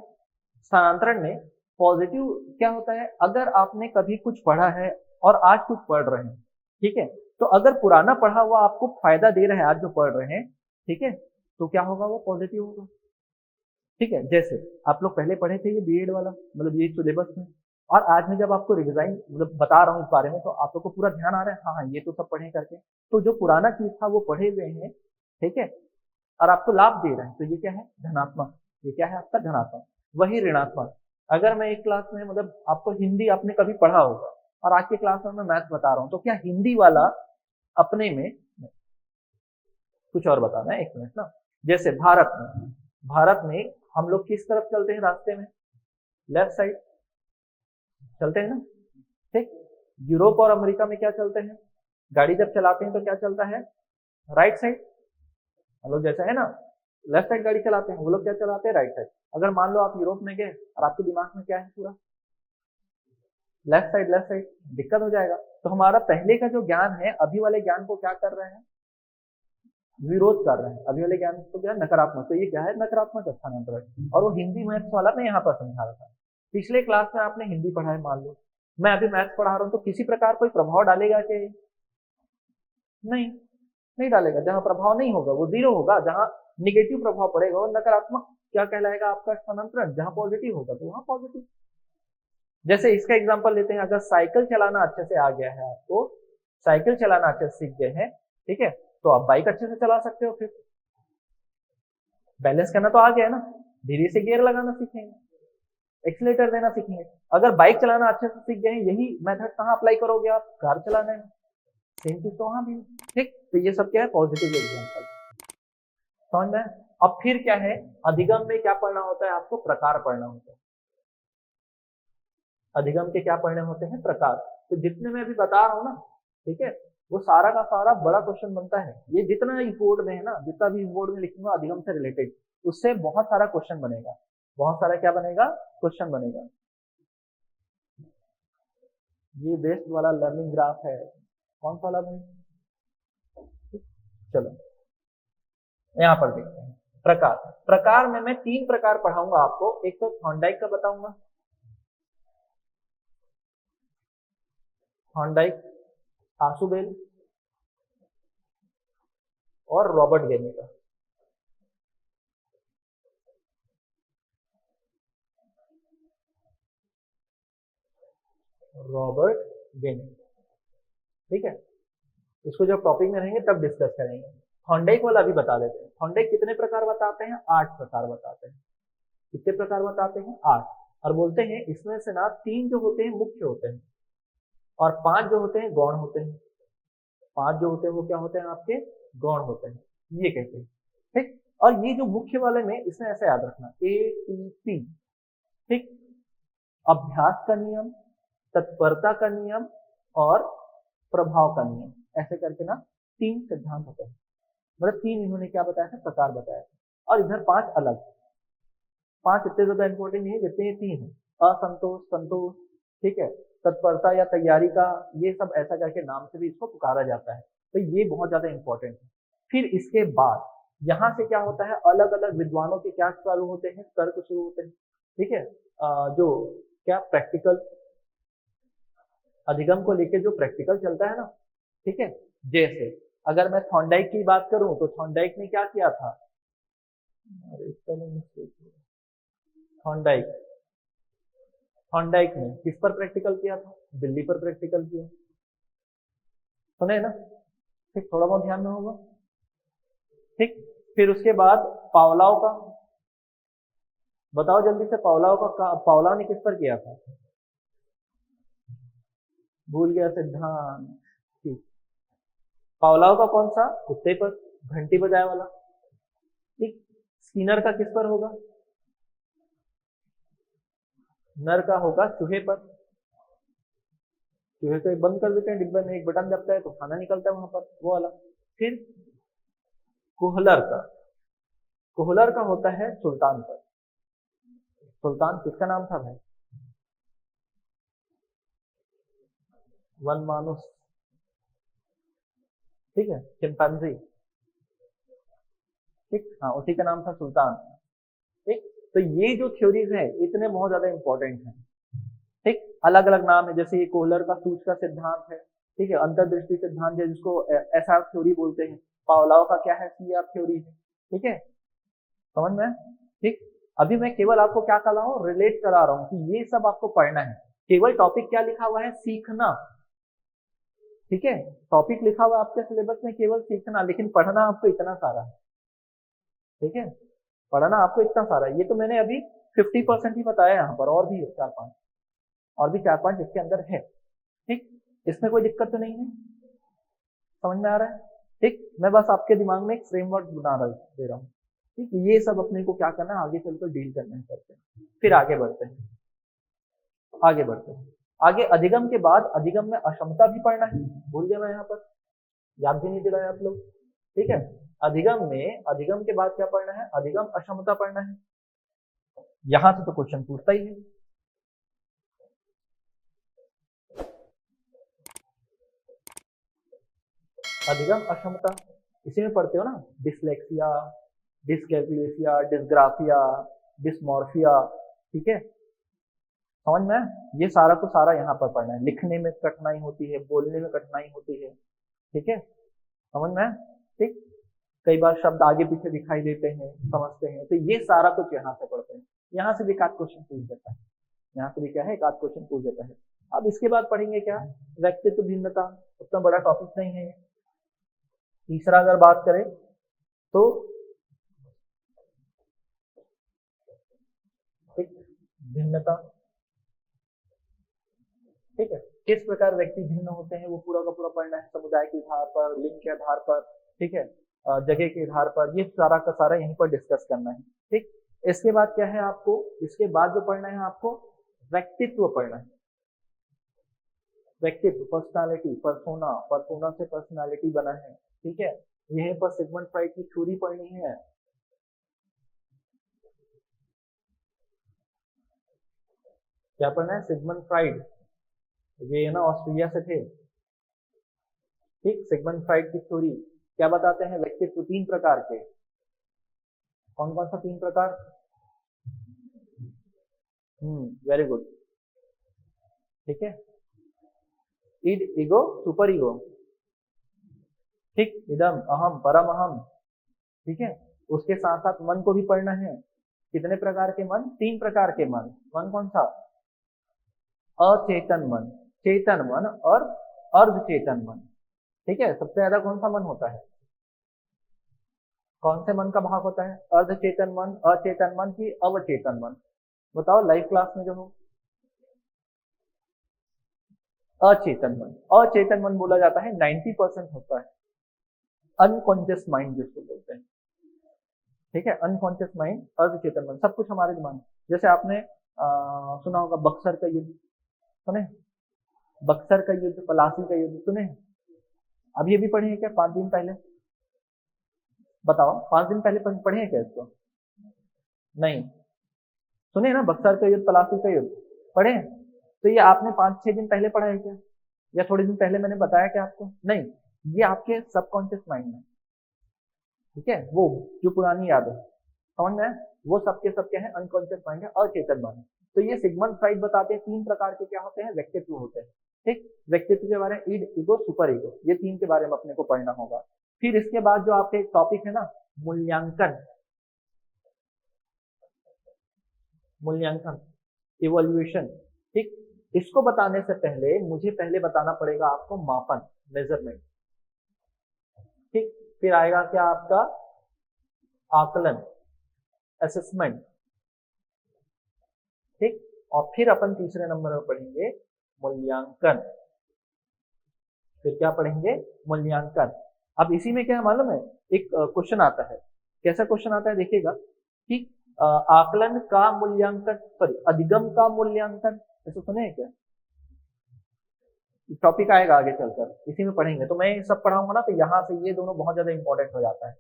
स्थानांतरण में, पॉजिटिव क्या होता है, अगर आपने कभी कुछ पढ़ा है और आज कुछ पढ़ रहे हैं, ठीक है, तो अगर पुराना पढ़ा हुआ आपको फायदा दे रहा है आज जो पढ़ रहे हैं, ठीक है, तो क्या होगा, वो पॉजिटिव होगा। ठीक है, जैसे आप लोग पहले पढ़े थे ये बीएड वाला, मतलब ये सिलेबस में, और आज में जब आपको रिविजाइन मतलब बता रहा हूँ इस बारे में, तो आप लोग को पूरा ध्यान आ रहा है, हाँ हाँ ये तो सब पढ़े करके। तो जो पुराना चीज था वो पढ़े हुए हैं, ठीक है, और आपको लाभ दे रहे हैं, तो ये क्या है, धनात्मक। ये क्या है आपका, धनात्मक। वही ऋणात्मक, अगर मैं एक क्लास में मतलब आपको हिंदी आपने कभी पढ़ा होगा और आज के क्लास में मैं मैथ्स बता रहा हूँ, तो क्या हिंदी वाला अपने में, कुछ और बताना है, एक मिनट ना। जैसे भारत में हम लोग किस तरफ चलते हैं रास्ते में, लेफ्ट साइड चलते हैं ना। ठीक, यूरोप और अमेरिका में क्या चलते हैं, गाड़ी जब चलाते हैं तो क्या चलता है, राइट साइड। हम लोग जैसा है ना, लेफ्ट साइड गाड़ी चलाते हैं, वो लोग क्या चलाते हैं, राइट साइड। अगर मान लो आप यूरोप में गए और आपके दिमाग में क्या है, पूरा लेफ्ट साइड, दिक्कत हो जाएगा। तो हमारा पहले का जो ज्ञान है अभी वाले ज्ञान को क्या कर रहे हैं, विरोध कर रहे हैं। अभी वाले ज्ञान को क्या है, नकारात्मक। तो ये क्या है, नकारात्मक स्थानांतरण। और वो हिंदी मैथ्स वाला मैं यहाँ पर समझा रहा था। पिछले क्लास में आपने हिंदी पढ़ा है मान लो, मैं अभी मैथ्स पढ़ा रहा हूँ, तो किसी प्रकार कोई प्रभाव डालेगा क्या, नहीं, नहीं डालेगा। जहां प्रभाव नहीं होगा वो जीरो होगा, जहां निगेटिव प्रभाव पड़ेगा वो नकारात्मक क्या कहलाएगा आपका स्थानांतरण। जहां पॉजिटिव होगा तो वहां पॉजिटिव। जैसे इसका एग्जांपल लेते हैं, अगर साइकिल चलाना अच्छे से आ गया है आपको, साइकिल चलाना अच्छे से सीख गए हैं, ठीक है, तो आप बाइक अच्छे से चला सकते हो। फिर बैलेंस करना तो आ गया है ना, धीरे से गियर लगाना सीखेंगे, एक्सीलेटर देना सीखेंगे। अगर बाइक चलाना अच्छे से सीख गए हैं, यही मेथड कहाँ अप्लाई करोगे आप, कार चलाने में, सेम चीज तो वहां भी। ठीक, तो ये सब क्या है, पॉजिटिव एग्जाम्पल। समझ में? अब फिर क्या है, अधिगम में क्या पढ़ना होता है आपको, प्रकार पढ़ना होता है। अधिगम के क्या पढ़ने होते हैं, प्रकार। तो जितने मैं अभी बता रहा हूँ ना, ठीक है, वो सारा का सारा बड़ा क्वेश्चन बनता है। ये जितना इस बोर्ड में है ना, जितना भी इस बोर्ड में लिखूंगा अधिगम से रिलेटेड, उससे बहुत सारा क्वेश्चन बनेगा। बहुत सारा क्या बनेगा, क्वेश्चन बनेगा। ये बेस्ट वाला लर्निंग ग्राफ है, कौन सा वाला भाई, चलो यहाँ पर देखते हैं। प्रकार, प्रकार में मैं तीन प्रकार पढ़ाऊंगा आपको। एक तो थॉर्नडाइक का बताऊंगा, थॉर्नडाइक, आशुबेल और रॉबर्ट गेनी का। रॉबर्ट गेनी, ठीक है, इसको जब टॉपिक में रहेंगे तब डिस्कस करेंगे। थॉर्नडाइक वाला अभी बता देते हैं। थॉर्नडाइक कितने प्रकार बताते हैं, 8 प्रकार बताते हैं। कितने प्रकार बताते हैं, 8। और बोलते हैं इसमें से ना 3 जो होते हैं मुख्य होते हैं, और 5 जो होते हैं गौण होते हैं। 5 जो होते हैं वो क्या होते हैं आपके गौण होते हैं, ये कहते हैं। ठीक, और ये जो मुख्य वाले में इसमें ऐसे याद रखना ATP, ठीक, अभ्यास का नियम, तत्परता का नियम और प्रभाव का नियम, ऐसे करके ना 3 सिद्धांत होते हैं। मतलब 3 इन्होंने क्या बताया था, प्रकार बताया था। और इधर 5 अलग, 5 इतने ज्यादा इंपॉर्टेंट नहीं है जितने ये 3 है। असंतोष, संतोष, ठीक है, तत्परता या तैयारी का, ये सब ऐसा करके नाम से भी इसको पुकारा जाता है। तो ये बहुत ज्यादा इंपॉर्टेंट है। फिर इसके बाद यहाँ से क्या होता है, अलग अलग विद्वानों के क्या चालू होते हैं, तर्क शुरू होते हैं। ठीक है, जो क्या प्रैक्टिकल अधिगम को लेके जो प्रैक्टिकल चलता है ना, ठीक है, जैसे अगर मैं थॉर्नडाइक की बात करूं तो थॉर्नडाइक ने क्या किया था, अरे थॉर्नडाइक थॉर्नडाइक ने किस पर प्रैक्टिकल किया था, बिल्ली पर प्रैक्टिकल किया, सुने ना, ठीक, थोड़ा बहुत ध्यान में होगा। ठीक, फिर उसके बाद पावलाव का, बताओ जल्दी से, पावलाव ने किस पर किया था, भूल गया सिद्धांत। ठीक, पावलाव का कौन सा, कुत्ते पर, घंटी बजाए वाला। ठीक, स्किनर का किस पर होगा, नर का होगा चूहे पर। चूहे को बंद कर देते हैं डिब्बे में, एक बटन दबता है तो खाना निकलता है वहां पर, वो वाला। फिर कोहलर का, कोहलर का होता है सुल्तान पर। सुल्तान किसका नाम था भाई, वन मानुस, ठीक है, चिंपैंजी, ठीक, हाँ उसी का नाम था सुल्तान। ठीक, तो ये जो थ्योरीज है इतने बहुत ज्यादा इंपॉर्टेंट हैं। ठीक, अलग अलग नाम है, जैसे ये कोहलर का सूच का सिद्धांत है, ठीक है, अंतर्दृष्टि सिद्धांत है जिसको SR थ्योरी बोलते हैं। पावलाव का क्या है, CR थ्योरी है। ठीक है, समझ में। ठीक, अभी मैं केवल आपको क्या कर रहा हूँ, रिलेट करा रहा हूँ कि ये सब आपको पढ़ना है। केवल टॉपिक क्या लिखा हुआ है, सीखना। ठीक है, टॉपिक लिखा हुआ है आपके सिलेबस में केवल सीखना, लेकिन पढ़ना आपको इतना सारा है। ठीक है, पढ़ना आपको इतना सारा है। ये तो मैंने अभी 50% ही बताया यहाँ पर, और भी 4-5 इसके अंदर है। ठीक, इसमें कोई दिक्कत तो नहीं है, समझ में आ रहा है। ठीक, मैं बस आपके दिमाग में एक फ्रेमवर्क बना दे रहा हूँ। ठीक, ये सब अपने को क्या करना है, आगे चलकर डील करना है, करते हैं। फिर आगे बढ़ते हैं, आगे बढ़ते हैं। आगे अधिगम के बाद अधिगम में अक्षमता भी पढ़ना है, भूल गया मैं यहाँ पर, याद भी नहीं दिलाया आप लोग। ठीक है, अधिगम में, अधिगम के बाद क्या पढ़ना है, अधिगम अक्षमता पढ़ना है। यहां से तो क्वेश्चन पूछता ही है। अधिगम अक्षमता इसी में पढ़ते हो ना, डिसलेक्सिया, डिसकैल्कुलेसिया, डिसग्राफिया, डिसमॉर्फिया। ठीक है, समझ में, ये सारा को सारा यहाँ पर पढ़ना है। लिखने में कठिनाई होती है, बोलने में कठिनाई होती है। ठीक है, समझ में। ठीक, कई बार शब्द आगे पीछे दिखाई देते हैं, समझते हैं, तो ये सारा कुछ यहाँ से पढ़ते हैं। यहाँ से भी एक आध क्वेश्चन पूछ देता है, यहाँ से भी क्या है, एक आध क्वेश्चन पूछ देता है। अब इसके बाद पढ़ेंगे क्या, व्यक्तित्व भिन्नता, उतना बड़ा टॉपिक नहीं है। तीसरा अगर बात करें तो भिन्नता, ठीक है, किस प्रकार व्यक्ति भिन्न होते हैं वो पूरा का पूरा पढ़ना है, समुदाय के आधार पर, लिंग के आधार पर, ठीक है, जगह के आधार पर, ये सारा का सारा यहीं पर डिस्कस करना है। ठीक, इसके बाद क्या है आपको, इसके बाद जो पढ़ना है आपको, व्यक्तित्व पढ़ना है। व्यक्तित्व, पर्सनालिटी, परसोना, परसोना से पर्सनालिटी बना है। ठीक है, यहीं पर सिगमंड फ्राइड की थ्योरी पढ़नी है। क्या पढ़ना है, सिगमंड फ्राइड, ये ना ऑस्ट्रेलिया से थे। ठीक, सिगमंड फ्राइड की थ्योरी क्या बताते हैं, व्यक्तित्व 3 प्रकार के, कौन कौन सा 3 प्रकार, वेरी गुड। ठीक है, ईड, ईगो, सुपर ईगो। ठीक, इदम, अहम, परम अहम। ठीक है, उसके साथ साथ मन को भी पढ़ना है। कितने प्रकार के मन, 3 प्रकार के मन। मन कौन सा, अचेतन मन, चेतन मन और अर्धचेतन मन। ठीक है, सबसे ज्यादा कौन सा मन होता है, कौन से मन का भाग होता है, अर्धचेतन मन, अचेतन मन की अवचेतन मन, बताओ लाइव क्लास में जो हो। अचेतन मन, अचेतन मन बोला जाता है 90% होता है अनकॉन्शियस माइंड जिसको बोलते हैं। ठीक है, अनकॉन्शियस माइंड, अर्धचेतन मन, सब कुछ हमारे दिमाग में। जैसे आपने सुना होगा बक्सर का युद्ध, सुने? बक्सर का युद्ध, पलासी का युद्ध सुने? अब ये भी पढ़े हैं क्या 5 दिन पहले? बताओ, 5 दिन पहले पढ़े हैं क्या इसको? नहीं सुने ना, बक्सर का युद्ध, पलासी का युद्ध पढ़े हैं? तो ये आपने 5-6 दिन पहले पढ़ा है क्या, या थोड़े दिन पहले मैंने बताया क्या आपको? नहीं, ये आपके सबकॉन्शियस माइंड में, ठीक है, वो जो पुरानी याद है, समझ में? वो सबके सब क्या है, अनकॉन्शियस माइंड है, अचेतन मन। तो ये सिगमंड फ्राइड बताते हैं 3 प्रकार के क्या होते हैं, व्यक्तित्व होते हैं। ठीक, व्यक्तित्व के बारे में ईड, ईगो, सुपर ईगो, ये 3 के बारे में अपने को पढ़ना होगा। फिर इसके बाद जो आपके टॉपिक है ना, मूल्यांकन, मूल्यांकन, इवोल्यूशन। ठीक, इसको बताने से पहले मुझे पहले बताना पड़ेगा आपको मापन, मेजरमेंट। ठीक, फिर आएगा क्या आपका आकलन, असेसमेंट। ठीक, और फिर अपन तीसरे नंबर में पढ़ेंगे मूल्यांकन। फिर क्या पढ़ेंगे, मूल्यांकन। अब इसी में क्या है मालूम है, एक क्वेश्चन आता है, कैसा क्वेश्चन आता है देखिएगा कि आकलन का मूल्यांकन, सॉरी अधिगम का मूल्यांकन, ऐसा सुने हैं क्या? टॉपिक आएगा आगे चलकर, इसी में पढ़ेंगे। तो मैं सब पढ़ाऊंगा ना, तो यहाँ से ये दोनों बहुत ज्यादा इंपॉर्टेंट हो जाता है।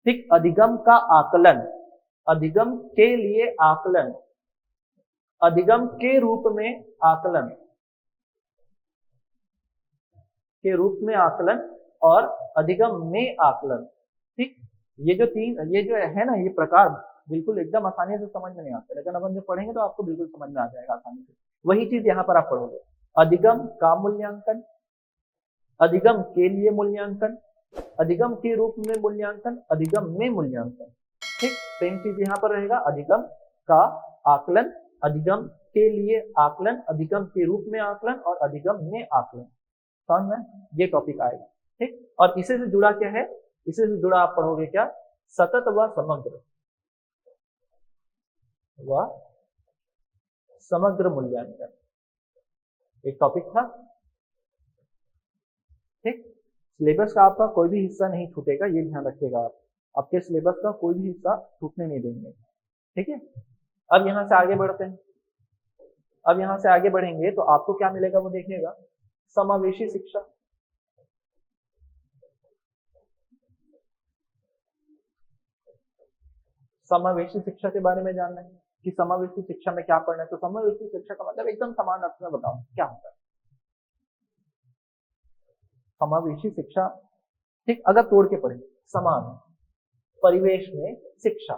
ठीक, अधिगम का आकलन, अधिगम के लिए आकलन, अधिगम के रूप में आकलन, के रूप में आकलन, और अधिगम में आकलन। ठीक, ये जो 3, ये जो है ना, ये प्रकार बिल्कुल एकदम आसानी से समझ में नहीं आते, लेकिन अपन जब पढ़ेंगे तो आपको बिल्कुल समझ में आ जाएगा आसानी से। वही चीज यहाँ पर आप पढ़ोगे, अधिगम का मूल्यांकन, अधिगम के लिए मूल्यांकन, अधिगम के रूप में मूल्यांकन, अधिगम में मूल्यांकन। ठीक, सेम चीज यहाँ पर रहेगा, अधिगम का आकलन, अधिगम के लिए आकलन, अधिगम के रूप में आकलन, और अधिगम में आकलन। समझ में? ये टॉपिक आएगा। ठीक, और इसे से जुड़ा क्या है, इसे से जुड़ा आप पढ़ोगे क्या, सतत व समग्र, व समग्र मूल्यांकन, एक टॉपिक था। ठीक, सिलेबस का आपका कोई भी हिस्सा नहीं छूटेगा, ये ध्यान रखिएगा आप, आपके सिलेबस का कोई भी हिस्सा छूटने नहीं देंगे। ठीक है, अब यहां से आगे बढ़ते हैं। अब यहां से आगे बढ़ेंगे तो आपको क्या मिलेगा वो देखिएगा, समावेशी शिक्षा। समावेशी शिक्षा के बारे में जानना है कि समावेशी शिक्षा में क्या पढ़ना है। तो समावेशी शिक्षा का मतलब एकदम समान अर्थ में बताऊं क्या होता है समावेशी शिक्षा। ठीक, अगर तोड़ के पढ़े, समान परिवेश में शिक्षा,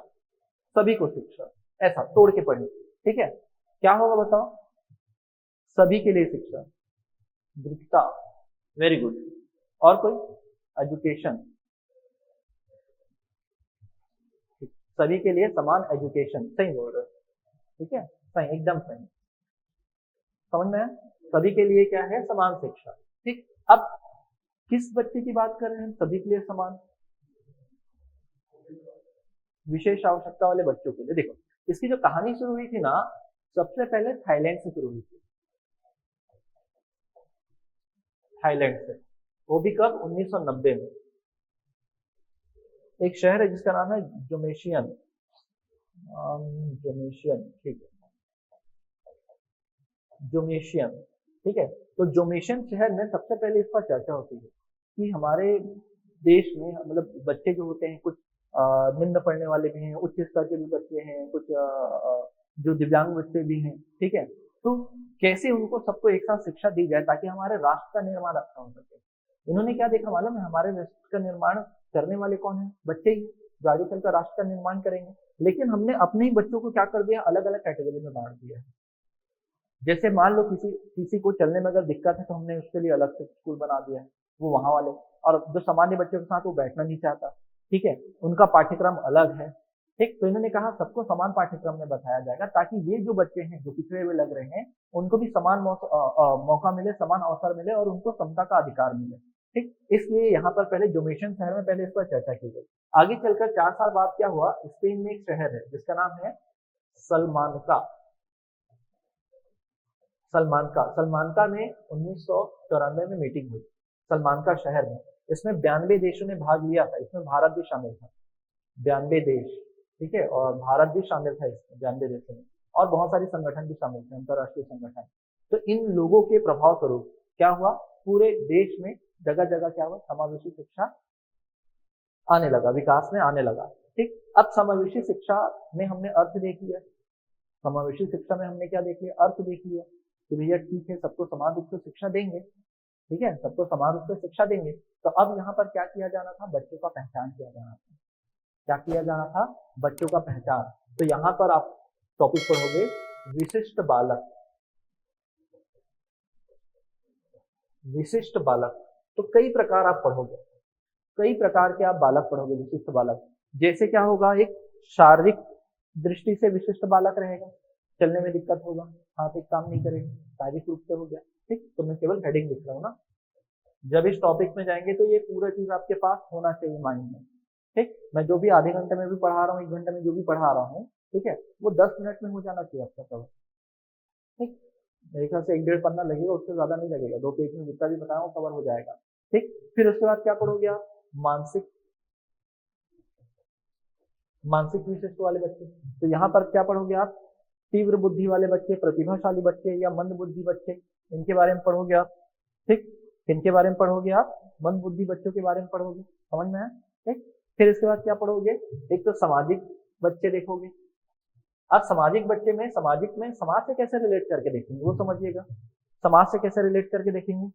सभी को शिक्षा, ऐसा तोड़ के पढ़े। ठीक है, क्या होगा बताओ, सभी के लिए शिक्षा, दृढ़ता, वेरी गुड। और कोई, एजुकेशन, सभी के लिए समान एजुकेशन, सही बोल रहे हो, ठीक है, सही, एकदम सही, समझ में है? सभी के लिए क्या है, समान शिक्षा। ठीक, अब किस बच्चे की बात कर रहे हैं सभी के लिए समान, विशेष आवश्यकता वाले बच्चों के लिए। देखो, इसकी जो कहानी शुरू हुई थी ना, सबसे पहले थाईलैंड से शुरू हुई थी, थाईलैंड से, वो भी कब, 1990 में। एक शहर है जिसका नाम है जोमेशियन, जोमेशियन, ठीक है, जोमेशियन। ठीक है, तो जोमेशियन शहर में सबसे पहले इस पर चर्चा होती है कि हमारे देश में मतलब बच्चे जो होते हैं, कुछ निम्न पढ़ने वाले भी हैं, उच्च स्तर के भी बच्चे हैं, कुछ जो दिव्यांग बच्चे भी हैं। ठीक है, तो कैसे उनको सबको एक साथ शिक्षा दी जाए ताकि हमारे राष्ट्र का निर्माण अच्छा हो सके। इन्होंने क्या देखा मालूम है, हमारे राष्ट्र का निर्माण करने वाले कौन है, बच्चे ही, जो आगे चलकर राष्ट्र का निर्माण करेंगे। लेकिन हमने अपने ही बच्चों को क्या कर दिया, अलग अलग कैटेगरी में बांट दिया। जैसे मान लो किसी को चलने में अगर दिक्कत है तो हमने उसके लिए अलग से स्कूल बना दिया है, वो वहां वाले, और जो सामान्य बच्चों के साथ वो बैठना नहीं चाहता, ठीक है, उनका पाठ्यक्रम अलग है। ठीक, तो इन्होंने कहा सबको समान पाठ्यक्रम में बताया जाएगा ताकि ये जो बच्चे हैं जो पिछड़े हुए लग रहे हैं उनको भी समान मौका मिले, समान अवसर मिले, और उनको समता का अधिकार मिले। ठीक, इसलिए यहाँ पर पहले जोमेशियन शहर में पहले इस पर चर्चा की गई। आगे चलकर 4 साल बाद क्या हुआ, स्पेन में एक शहर है जिसका नाम है सलमानका, सलमान का में 1994 में मीटिंग हुई सलमान का शहर में। इसमें 92 देशों ने भाग लिया था, इसमें भारत भी शामिल था, 92 देश, ठीक है, और भारत भी शामिल था इसमें 92 देशों में, और बहुत सारे संगठन भी शामिल थे, अंतरराष्ट्रीय संगठन। तो इन लोगों के प्रभाव स्वरूप क्या हुआ, पूरे देश में जगह जगह क्या हुआ, समावेशी शिक्षा आने लगा, विकास में आने लगा। ठीक, अब समावेशी शिक्षा में हमने अर्थ देख लिया, समावेशी शिक्षा में हमने क्या देख लिया, अर्थ देख लिया कि भैया ठीक है, सबको समान रूप से शिक्षा देंगे, ठीक है, सबको समान रूप से शिक्षा देंगे। तो अब यहाँ पर क्या किया जाना था, बच्चों का पहचान किया जाना था। क्या किया जाना था, बच्चों का पहचान। तो यहाँ पर आप टॉपिक पढ़ोगे विशिष्ट बालक, विशिष्ट बालक। तो कई प्रकार आप पढ़ोगे, कई प्रकार के आप बालक पढ़ोगे, विशिष्ट बालक। जैसे क्या होगा, एक शारीरिक दृष्टि से विशिष्ट बालक रहेगा, चलने में दिक्कत होगा, हाथ एक काम नहीं करेगा, शारीरिक रूप से हो गया। ठीक, तो मैं केवल हेडिंग लिख रहा हूँ ना, जब इस टॉपिक में जाएंगे तो ये पूरा चीज आपके पास होना चाहिए माइंड में। ठीक, मैं जो भी आधे घंटे में भी पढ़ा रहा हूँ, 1 घंटे में जो भी पढ़ा रहा हूँ, ठीक है, वो 10 मिनट में हो जाना चाहिए आपका कवर। ठीक, मेरे ख्याल से 1-1.5 पन्ना लगेगा, उससे ज्यादा नहीं लगेगा, 2 पेज में जितना भी बताया वो कवर हो जाएगा। ठीक, फिर उसके बाद क्या पढ़ोगे आप, मानसिक, मानसिक विशिष्ट वाले बच्चे। तो यहाँ पर क्या पढ़ोगे आप, तीव्र बुद्धि वाले बच्चे, प्रतिभाशाली बच्चे या मंद बुद्धि बच्चे, इनके बारे में पढ़ोगे आप। ठीक, इनके बारे में पढ़ोगे आप, मंद बुद्धि बच्चों के बारे में पढ़ोगे, समझ में आया। ठीक, फिर इसके बाद क्या पढ़ोगे, एक तो सामाजिक बच्चे देखोगे। अब सामाजिक बच्चे में, सामाजिक में समाज से कैसे रिलेट करके देखेंगे वो समझिएगा, समाज से कैसे रिलेट करके देखेंगे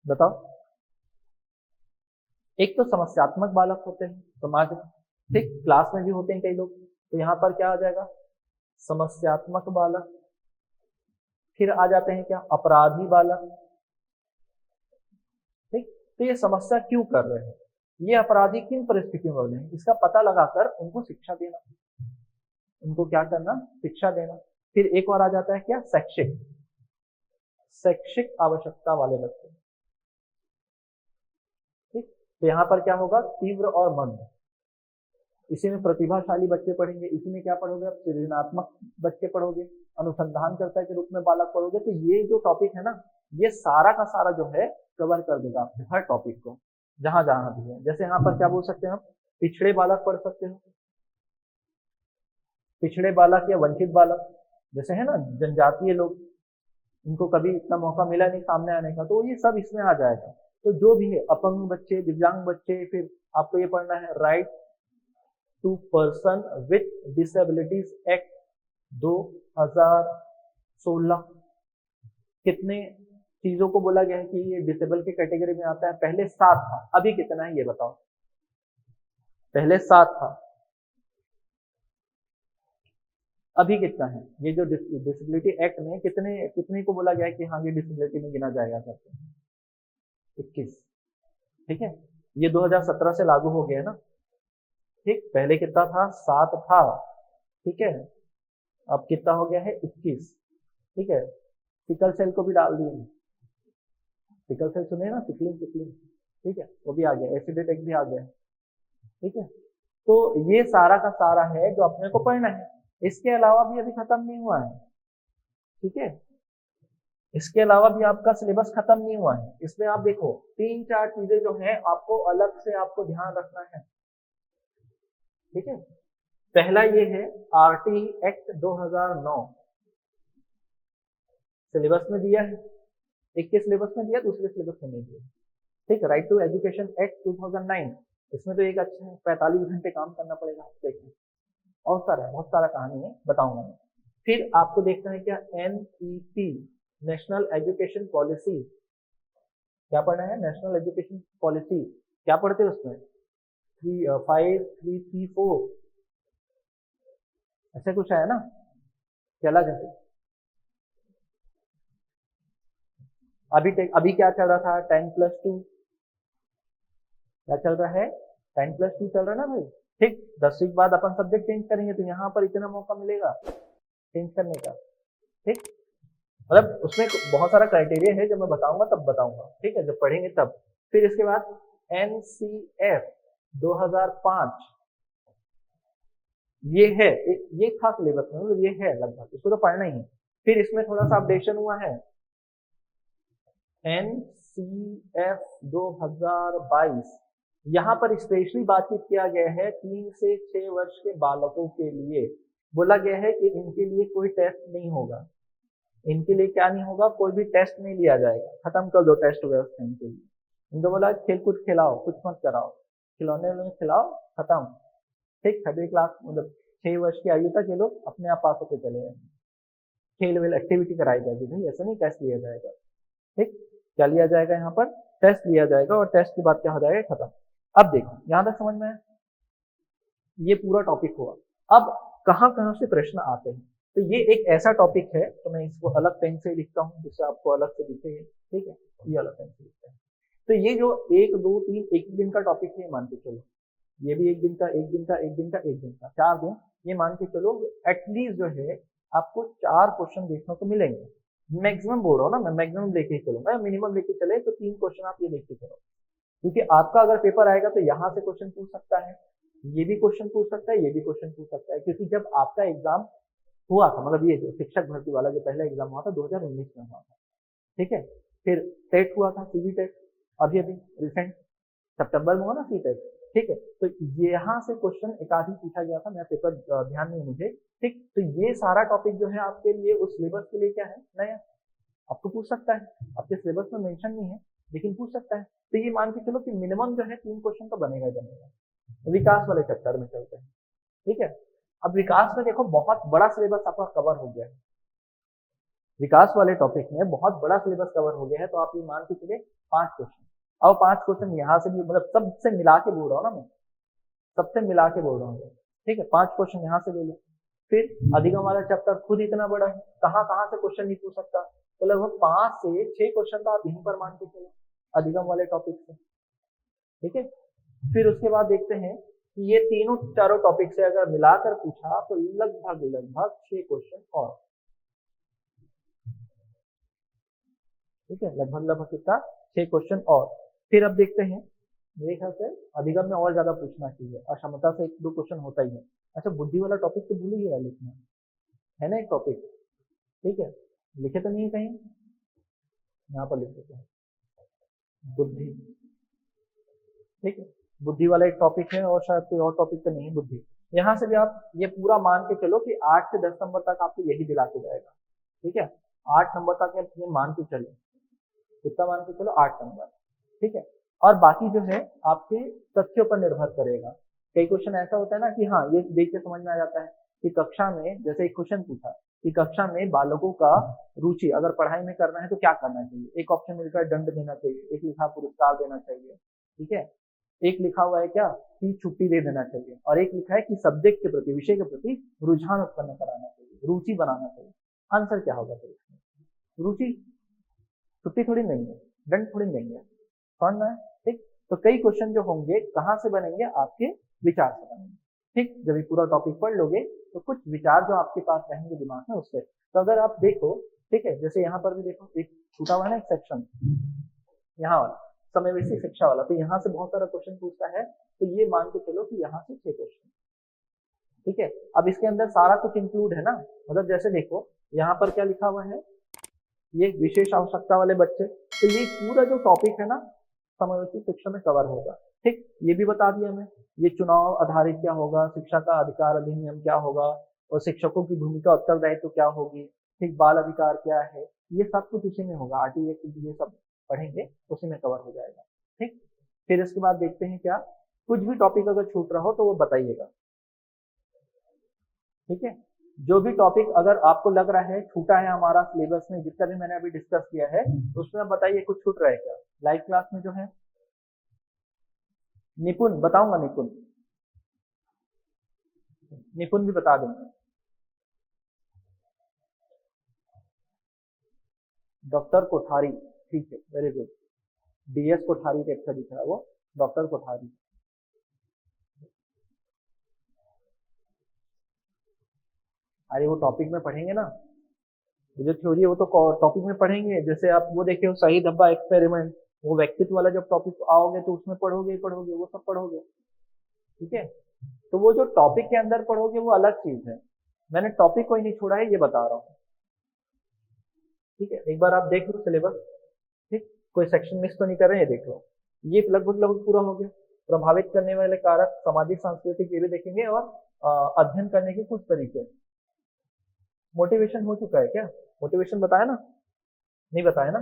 बताओ। एक तो समस्यात्मक बालक होते हैं समाज में, ठीक, क्लास में भी होते हैं कई लोग, तो यहाँ पर क्या आ जाएगा, समस्यात्मक बालक। फिर आ जाते हैं क्या, अपराधी बालक। ठीक, तो ये समस्या क्यों कर रहे हैं, ये अपराधी किन परिस्थितियों में बने हैं, इसका पता लगाकर उनको शिक्षा देना, उनको क्या करना, शिक्षा देना। फिर एक और आ जाता है क्या, शैक्षिक, शैक्षिक आवश्यकता वाले बच्चे। ठीक, तो यहाँ पर क्या होगा, तीव्र और मंद। इसी में प्रतिभाशाली बच्चे पढ़ेंगे, इसी में क्या पढ़ोगे आप, सृजनात्मक बच्चे पढ़ोगे, अनुसंधानकर्ता के रूप में बालक पढ़ोगे। तो ये जो टॉपिक है ना, ये सारा का सारा जो है कवर कर देगा आपके हर टॉपिक को, जहां जहां भी है। जैसे यहाँ पर क्या बोल सकते हैं हम, पिछड़े बालक पढ़ सकते हो, पिछड़े बालक या वंचित बालक, जैसे है ना जनजातीय लोग, इनको कभी इतना मौका मिला नहीं सामने आने का, तो ये सब इसमें आ जाएगा। तो जो भी है, अपंग बच्चे, दिव्यांग बच्चे, फिर आपको ये पढ़ना है right to person with disabilities act 2016। कितने चीजों को बोला गया है कि ये डिसेबल की कैटेगरी में आता है, पहले 7 था, अभी कितना है ये बताओ, पहले 7 था, अभी कितना है। ये जो डिसेबिलिटी एक्ट में कितने कितने को बोला गया है कि हाँ ये डिसेबिलिटी में गिना जाएगा करके, 21। ठीक है, ये 2017 से लागू हो गया है ना। ठीक, पहले कितना था, 7 था, ठीक है, अब कितना हो गया है, 21। ठीक है, सिकल सेल को भी डाल दिए, सिकल सेल सुने ना, सिकलिंग सिकलिंग, ठीक है, वो भी आ गया, एसिड अटैक भी आ गया। ठीक है, तो ये सारा का सारा है जो अपने को पढ़ना है। इसके अलावा भी अभी खत्म नहीं हुआ है, ठीक है, इसके अलावा भी आपका सिलेबस खत्म नहीं हुआ है। इसमें आप देखो 3-4 चीजें जो है आपको अलग से आपको ध्यान रखना है। ठीक है, पहला ये है आरटी एक्ट 2009, सिलेबस में दिया है, एक के सिलेबस में दिया, दूसरे सिलेबस में नहीं दिया। ठीक, राइट टू एजुकेशन एक्ट 2009, इसमें तो एक अच्छा है, 45 घंटे काम करना पड़ेगा हफ्ते में, और सारा बहुत सारा कहानी है, बताऊंगा मैं। फिर आपको देखना है क्या, NEP, नेशनल एजुकेशन पॉलिसी, क्या पढ़ना है, नेशनल एजुकेशन पॉलिसी। क्या पढ़ते हैं उसमें, 5-3-4 ऐसे कुछ है ना, चला जैसे अभी क्या चल रहा था, 10+2, क्या चल रहा है, 10+2 चल रहा है ना भाई। ठीक, 10वीं के बाद अपन सब्जेक्ट चेंज करेंगे, तो यहाँ पर इतना मौका मिलेगा चेंज करने का। ठीक, मतलब उसमें बहुत सारा क्राइटेरिया है, जब मैं बताऊंगा तब बताऊंगा, ठीक है, जब पढ़ेंगे तब। फिर इसके बाद NCF 2005, ये है, ये था सिलेबस में, मतलब ये है लगभग, इसको तो पढ़ना ही है। फिर इसमें थोड़ा सा अपडेशन हुआ है, NCF 2022, यहाँ पर स्पेशली बातचीत किया गया है 3 से 6 वर्ष के बालकों के लिए। बोला गया है कि इनके लिए कोई टेस्ट नहीं होगा, इनके लिए क्या नहीं होगा, कोई भी टेस्ट नहीं लिया जाएगा, खत्म कर दो टेस्ट व्यवस्था इनके लिए। इनको बोला खेल कूद खिलाओ, कुछ मत कराओ, खिलौने में खिलाओ, खत्म। ठीक, 3rd क्लास मतलब 6 वर्ष की आयु तक ये लोग अपने आप पास होते चले जाएंगे। खेल वेल एक्टिविटी कराई जाएगी भाई, ऐसा नहीं टेस्ट लिया जाएगा। ठीक, क्या लिया जाएगा यहाँ पर, टेस्ट लिया जाएगा, और टेस्ट के बाद क्या हो जाएगा, खत्म। अब देखो यहाँ तक समझ में है, ये पूरा टॉपिक हुआ। अब कहाँ कहाँ से प्रश्न आते हैं, तो ये एक ऐसा टॉपिक है, तो मैं इसको अलग पेन से लिखता हूँ जिससे आपको अलग से दिखेगा। ठीक है, ये अलग पेन से लिखता है। तो ये जो 1 2 3 एक दिन का टॉपिक है, मान के चलो, ये भी एक दिन का, एक दिन का, एक दिन का, एक दिन का, 4 दिन, ये मान के चलो एटलीस्ट जो है आपको 4 क्वेश्चन देखने को मिलेंगे। मैक्सिमम बोल रहा हूँ ना मैं, मैक्सिमम लेके ही चलूंगा, मिनिमम लेके चले तो 3 क्वेश्चन आप ये देखते चलो, क्योंकि आपका अगर पेपर आएगा तो यहाँ से क्वेश्चन पूछ सकता है, ये भी क्वेश्चन पूछ सकता है, ये भी क्वेश्चन पूछ सकता है, क्योंकि जब आपका एग्जाम हुआ था, मतलब ये जो शिक्षक भर्ती वाला जो पहला एग्जाम हुआ था 2019 में हुआ था। ठीक है, फिर टेट हुआ था, सीबी टेट, अभी रिसेंट सितंबर में हुआ ना सी टेट। ठीक है, तो यहाँ से क्वेश्चन एक आध ही पूछा गया था, मेरा पेपर ध्यान नहीं मुझे। ठीक, तो ये सारा टॉपिक जो है आपके लिए उस सिलेबस के लिए क्या है, नया, आपको पूछ सकता है, आपके सिलेबस में मेंशन नहीं है लेकिन पूछ सकता है। तो ये मान के चलो कि मिनिमम जो है 3 क्वेश्चन तो बनेगा ही बनेगा। विकास वाले चैप्टर में चलते हैं। ठीक है, अब विकास में देखो बहुत बड़ा सिलेबस आपका कवर हो गया है, विकास वाले टॉपिक में बहुत बड़ा सिलेबस कवर हो गया है, तो आप ये मान के चले 5 क्वेश्चन। अब 5 क्वेश्चन यहाँ से भी, मतलब सबसे मिला के बोल रहा हूँ ना मैं, सबसे मिला के बोल रहा हूँ। ठीक है, 5 क्वेश्चन यहाँ से ले लो। फिर अधिगम वाला चैप्टर खुद इतना बड़ा है, कहाँ कहाँ से क्वेश्चन नहीं पूछ सकता, तो लगभग 5 से 6 क्वेश्चन तो आप यहीं पर मान के चलो अधिगम वाले टॉपिक से। ठीक है, फिर उसके बाद देखते हैं कि ये तीनों चारों टॉपिक से अगर मिलाकर पूछा तो लगभग लगभग 6 क्वेश्चन और। ठीक है, लगभग लगभग कितना, 6 क्वेश्चन और। फिर अब देखते हैं, मेरे ख्याल से अधिगम में और ज्यादा पूछना चाहिए, और क्षमता से 1-2 क्वेश्चन होता ही है। अच्छा, बुद्धि वाला टॉपिक तो भूल ही गया लिखना, है ना एक टॉपिक। ठीक है, लिखे तो नहीं है कहीं, यहाँ पर लिख देते हैं बुद्धि। ठीक है, बुद्धि वाला एक टॉपिक है, और शायद कोई और टॉपिक तो नहीं है, बुद्धि। यहाँ से भी आप ये पूरा मान के चलो कि 8 से 10 नंबर तक आपको यही दिला के जाएगा। ठीक है, 8 नंबर तक ये मान के चलो, कितना मान के चलो, 8 नंबर। ठीक है, और बाकी जो है आपके तथ्यों पर निर्भर करेगा। कई क्वेश्चन ऐसा होता है ना कि हाँ ये देख के समझ में आ जाता है कि कक्षा में, जैसे एक क्वेश्चन पूछा कि कक्षा में बालकों का रुचि अगर पढ़ाई में करना है तो क्या करना चाहिए। एक ऑप्शन मिलकर दंड देना चाहिए, एक लिखा पुरस्कार देना चाहिए। ठीक है, एक लिखा हुआ है क्या कि छुट्टी दे देना चाहिए, और एक लिखा है कि सब्जेक्ट के प्रति, विषय के प्रति रुझान उत्पन्न कराना चाहिए, रुचि बनाना चाहिए। आंसर क्या होगा फिर इसमें, रुचि, छुट्टी थोड़ी देंगे, दंड थोड़ी देंगे, समझ में। ठीक, तो कई क्वेश्चन जो होंगे कहाँ से बनेंगे, आपके विचार से बनेंगे। ठीक, जब ये पूरा टॉपिक पढ़ लोगे तो कुछ विचार जो आपके पास रहेंगे दिमाग में उससे। तो अगर आप देखो, ठीक है, जैसे यहाँ पर भी देखो एक छूटा हुआ है ना एक सेक्शन, यहाँ वाला समावेशी शिक्षा वाला, तो यहाँ से बहुत सारा क्वेश्चन पूछता है, तो ये मान के चलो कि यहाँ से 6 क्वेश्चन। ठीक है, अब इसके अंदर सारा कुछ इंक्लूड है ना, मतलब जैसे देखो यहाँ पर क्या लिखा हुआ है, ये विशेष आवश्यकता वाले बच्चे, तो ये पूरा जो टॉपिक है ना समावेशी शिक्षा में कवर होगा। ठीक, ये भी बता दिया मैं, ये चुनाव आधारित क्या होगा, शिक्षा का अधिकार अधिनियम क्या होगा, और शिक्षकों की भूमिका उत्तरदायित्व तो क्या होगी। ठीक, बाल अधिकार क्या है, ये सब कुछ उसी में होगा, आरटीए ये सब पढ़ेंगे उसी में कवर हो जाएगा। ठीक, फिर इसके बाद देखते हैं क्या, कुछ भी टॉपिक अगर छूट रहा हो तो वो बताइएगा। ठीक है, जो भी टॉपिक अगर आपको लग रहा है छूटा है हमारा सिलेबस में, जितना भी मैंने अभी डिस्कस किया है उसमें बताइए कुछ छूट रहा है क्या। लाइव क्लास में जो है निपुण बताऊंगा, निपुण निपुण भी बता देंगे। डॉक्टर कोठारी, ठीक है, वेरी गुड, डीएस कोठारी के अच्छा दिख रहा है वो, डॉक्टर कोठारी। अरे वो टॉपिक में पढ़ेंगे ना, वो जो थ्योरी है वो तो टॉपिक में पढ़ेंगे। जैसे आप वो देखे हो सही धब्बा एक्सपेरिमेंट, वो व्यक्तित्व वाला जब टॉपिक आओगे तो उसमें पढ़ोगे ही पढ़ोगे, वो सब पढ़ोगे। ठीक है, तो वो जो टॉपिक के अंदर पढ़ोगे वो अलग चीज है, मैंने टॉपिक कोई नहीं छोड़ा है ये बता रहा हूँ। ठीक है, एक बार आप देख लो सिलेबस। ठीक, कोई सेक्शन मिस तो नहीं कर रहे हैं, ये देख लो। ये लगभग लगभग पूरा हो गया। प्रभावित करने वाले कारक सामाजिक सांस्कृतिक ये भी देखेंगे, और अध्ययन करने के कुछ तरीके। मोटिवेशन हो चुका है क्या? मोटिवेशन बताया ना? नहीं बताया ना?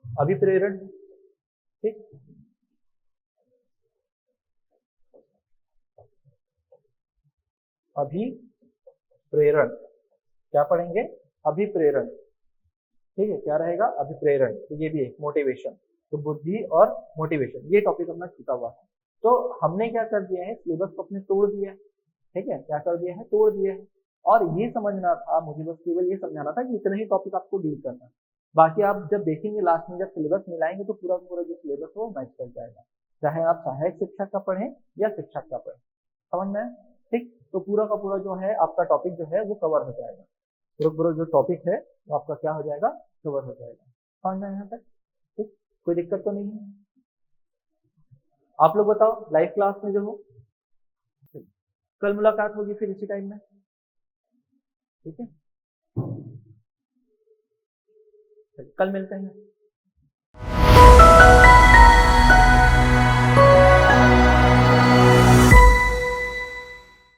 अभिप्रेरण। ठीक, अभिप्रेरण क्या पढ़ेंगे? अभिप्रेरण। ठीक है, क्या रहेगा? अभिप्रेरण। तो ये भी है मोटिवेशन। तो बुद्धि और मोटिवेशन, ये टॉपिक अपना छूटा हुआ है। तो हमने क्या कर दिया है, सिलेबस को अपने तोड़ दिया है। ठीक है, क्या कर दिया है? तोड़ दिया है। और ये समझना था मुझे, बस केवल ये समझाना था कि इतने ही टॉपिक आपको डील करना है। बाकी आप जब देखेंगे लास्ट में, जब सिलेबस मिलाएंगे, तो पूरा का पूरा जो सिलेबस है वो मैच कर जाएगा, चाहे आप सहायक शिक्षक का पढ़ें या शिक्षक का पढ़ें। समझ में आया? ठीक, तो पूरा का पूरा जो है आपका टॉपिक जो है वो कवर हो जाएगा। पूरा पूरा जो टॉपिक है वो आपका क्या हो जाएगा? कवर हो जाएगा। समझ में आया यहाँ तक? ठीक, कोई दिक्कत तो नहीं है? आप लोग बताओ, लाइव क्लास में जो हो। कल मुलाकात होगी फिर इसी टाइम में। ठीक है, कल मिलते हैं।